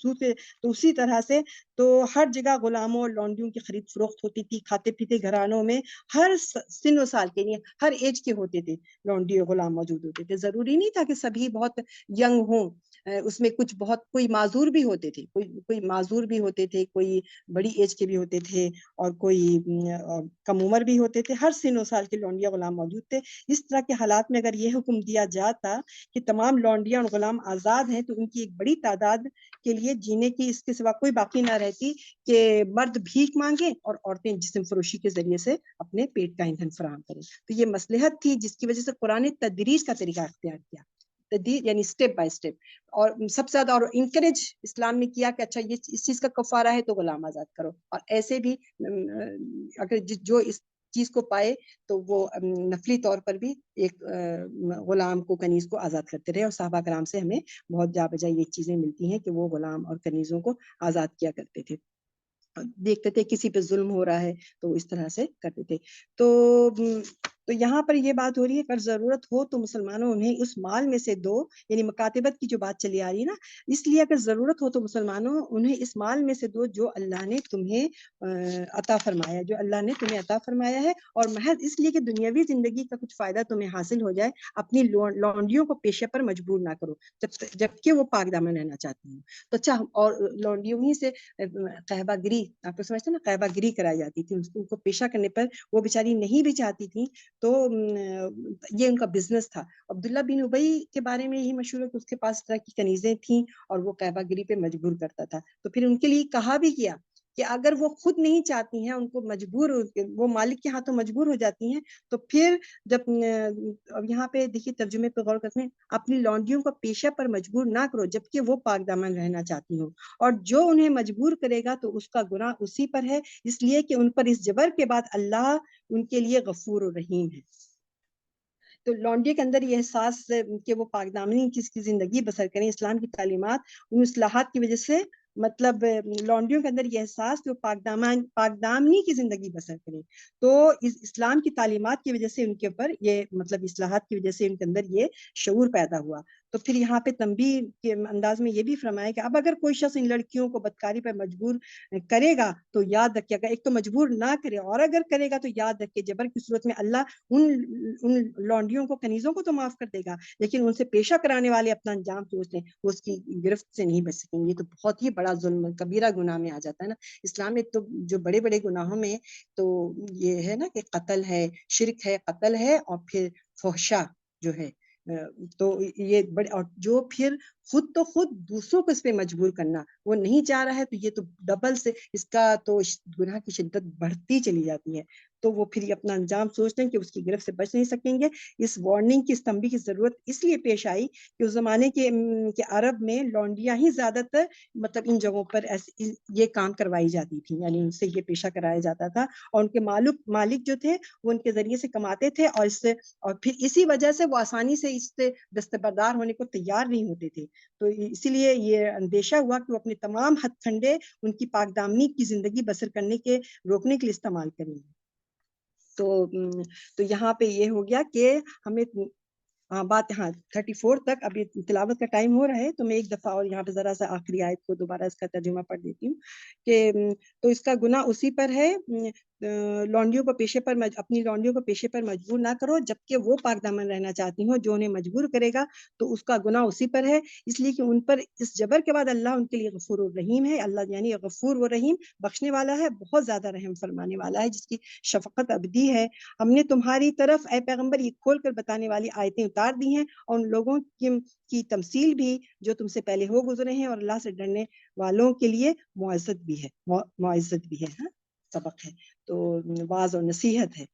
تو اسی طرح سے تو ہر جگہ غلاموں اور لونڈیوں کی خرید فروخت ہوتی تھی. کھاتے پیتے گھرانوں میں ہر سن و سال کے لیے ہر ایج کے ہوتے تھے لونڈی اور غلام موجود ہوتے تھے. ضروری نہیں تھا کہ سبھی بہت ینگ ہوں، اس میں کچھ بہت کوئی معذور بھی ہوتے تھے، کوئی معذور بھی ہوتے تھے، کوئی بڑی ایج کے بھی ہوتے تھے اور کوئی کم عمر بھی ہوتے تھے. ہر سن و سال کے لونڈیاں غلام موجود تھے. اس طرح کے حالات میں اگر یہ حکم دیا جاتا کہ تمام لونڈیاں اور غلام آزاد ہیں تو ان کی ایک بڑی تعداد کے لیے جینے کی اس کے سوا کوئی باقی نہ رہتی کہ مرد بھیک مانگے اور عورتیں جسم فروشی کے ذریعے سے اپنے پیٹ کا ایندھن فراہم کریں. تو یہ مصلحت تھی جس کی وجہ سے قرآن نے تدریج کا طریقہ اختیار کیا، یعنی اسٹیپ بائی اسٹیپ. اور سب سے زیادہ اور انکریج اسلام نے کیا کہ اچھا یہ اس چیز کا کفارہ ہے تو غلام آزاد کرو. اور ایسے بھی اگر جو اس چیز کو پائے تو وہ نفلی طور پر بھی ایک غلام کو کنیز کو آزاد کرتے رہے، اور صحابہ کرام سے ہمیں بہت جا بجا یہ چیزیں ملتی ہیں کہ وہ غلام اور کنیزوں کو آزاد کیا کرتے تھے، دیکھتے تھے کسی پہ ظلم ہو رہا ہے تو اس طرح سے کرتے تھے۔ تو یہاں پر یہ بات ہو رہی ہے کہ اگر ضرورت ہو تو مسلمانوں انہیں اس مال میں سے دو، یعنی مکاتبت کی جو بات چلی آ رہی ہے نا، اس لیے اگر ضرورت ہو تو مسلمانوں انہیں اس مال میں سے دو جو اللہ نے تمہیں عطا فرمایا، جو اللہ نے تمہیں عطا فرمایا ہے، اور محض اس لیے کہ دنیاوی زندگی کا کچھ فائدہ تمہیں حاصل ہو جائے، اپنی لونڈیوں کو پیشے پر مجبور نہ کرو جبکہ وہ پاک دامن رہنا چاہتی ہیں۔ تو اچھا، اور لونڈیوں ہی سے قہبہ گری، آپ تو سمجھتے ہیں نا، قہبہ گری کرائی جاتی تھی، ان کو پیشہ کرنے پر وہ بیچاری نہیں بھی چاہتی تھی، تو یہ ان کا بزنس تھا۔ عبداللہ بن ابی کے بارے میں یہی مشہور ہے کہ اس کے پاس طرح کی کنیزیں تھیں اور وہ قہبہ گری پہ مجبور کرتا تھا، تو پھر ان کے لیے کہا بھی کیا کہ اگر وہ خود نہیں چاہتی ہیں، ان کو مجبور، وہ مالک کے ہاتھوں مجبور ہو جاتی ہیں، تو پھر جب یہاں پہ دیکھیے ترجمے پہ غور کرتے ہیں، اپنی لونڈیوں کو پیشہ پر مجبور نہ کرو جبکہ وہ پاک دامن رہنا چاہتی ہوں، اور جو انہیں مجبور کرے گا تو اس کا گناہ اسی پر ہے، اس لیے کہ ان پر اس جبر کے بعد اللہ ان کے لیے غفور و رحیم ہے۔ تو لونڈی کے اندر یہ احساس کہ وہ پاک دامنی کی زندگی بسر کریں، اسلام کی تعلیمات ان اصلاحات کی وجہ سے، مطلب لونڈیوں کے اندر یہ احساس کہ وہ پاک دامنی کی زندگی بسر کریں، تو اسلام کی تعلیمات کی وجہ سے ان کے اوپر یہ، مطلب اصلاحات کی وجہ سے ان کے اندر یہ شعور پیدا ہوا۔ تو پھر یہاں پہ تنبیہ کے انداز میں یہ بھی فرمایا کہ اب اگر کوئی شخص ان لڑکیوں کو بدکاری پر مجبور کرے گا تو یاد رکھیے گا، ایک تو مجبور نہ کرے، اور اگر کرے گا تو یاد رکھے جبر کی صورت میں اللہ ان لونڈیوں کو، کنیزوں کو تو معاف کر دے گا، لیکن ان سے پیشہ کرانے والے اپنا انجام سوچ لیں، وہ اس کی گرفت سے نہیں بچ سکیں گے۔ یہ تو بہت ہی بڑا ظلم، کبیرہ گناہ میں آ جاتا ہے نا اسلام میں۔ تو جو بڑے بڑے گناہوں میں تو یہ ہے نا کہ قتل ہے، شرک ہے، قتل ہے، اور پھر فحشا جو ہے، تو یہ بڑے، اور جو پھر خود دوسروں کو اس پہ مجبور کرنا، وہ نہیں چاہ رہا ہے تو یہ تو ڈبل سے اس کا تو گناہ کی شدت بڑھتی چلی جاتی ہے، تو وہ پھر اپنا انجام سوچ لیں کہ اس کی گرفت سے بچ نہیں سکیں گے۔ اس وارننگ کی، اس تنبیہ کی ضرورت اس لیے پیش آئی کہ اس زمانے کے عرب میں لونڈیاں ہی زیادہ تر، مطلب ان جگہوں پر یہ کام کروائی جاتی تھی، یعنی ان سے یہ پیشہ کرایا جاتا تھا، اور ان کے مالک جو تھے وہ ان کے ذریعے سے کماتے تھے، اور پھر اسی وجہ سے وہ آسانی سے اس سے دستبردار ہونے کو تیار نہیں ہوتے تھے، تو اسی لیے یہ اندیشہ ہوا کہ وہ اپنے تمام ہتھ کنڈے ان کی پاک دامنی کی زندگی بسر کرنے کے روکنے کے لیے استعمال کریں گے۔ تو یہاں پہ یہ ہو گیا کہ ہمیں بات 34 تک، ابھی تلاوت کا ٹائم ہو رہا ہے، تو میں ایک دفعہ اور یہاں پہ ذرا سا آخری آیت کو دوبارہ اس کا ترجمہ پڑھ دیتی ہوں کہ تو اس کا گناہ اسی پر ہے، لونڈیوں کو پیشے پر اپنی لونڈیوں کو پیشے پر مجبور نہ کرو جبکہ وہ پاک دامن رہنا چاہتی ہوں، جو انہیں مجبور کرے گا تو اس کا گناہ اسی پر ہے، اس لیے کہ ان پر اس جبر کے بعد اللہ ان کے لیے غفور الرحیم ہے۔ اللہ یعنی غفور و رحیم، بخشنے والا ہے، بہت زیادہ رحم فرمانے والا ہے، جس کی شفقت ابدی ہے۔ ہم نے تمہاری طرف اے پیغمبر یہ کھول کر بتانے والی آیتیں اتار دی ہیں، اور ان لوگوں کی تمثیل بھی جو تم سے پہلے ہو گزرے ہیں، اور اللہ سے ڈرنے والوں کے لیے معزت بھی ہے، سبق ہے، تو واعظ اور نصیحت ہے۔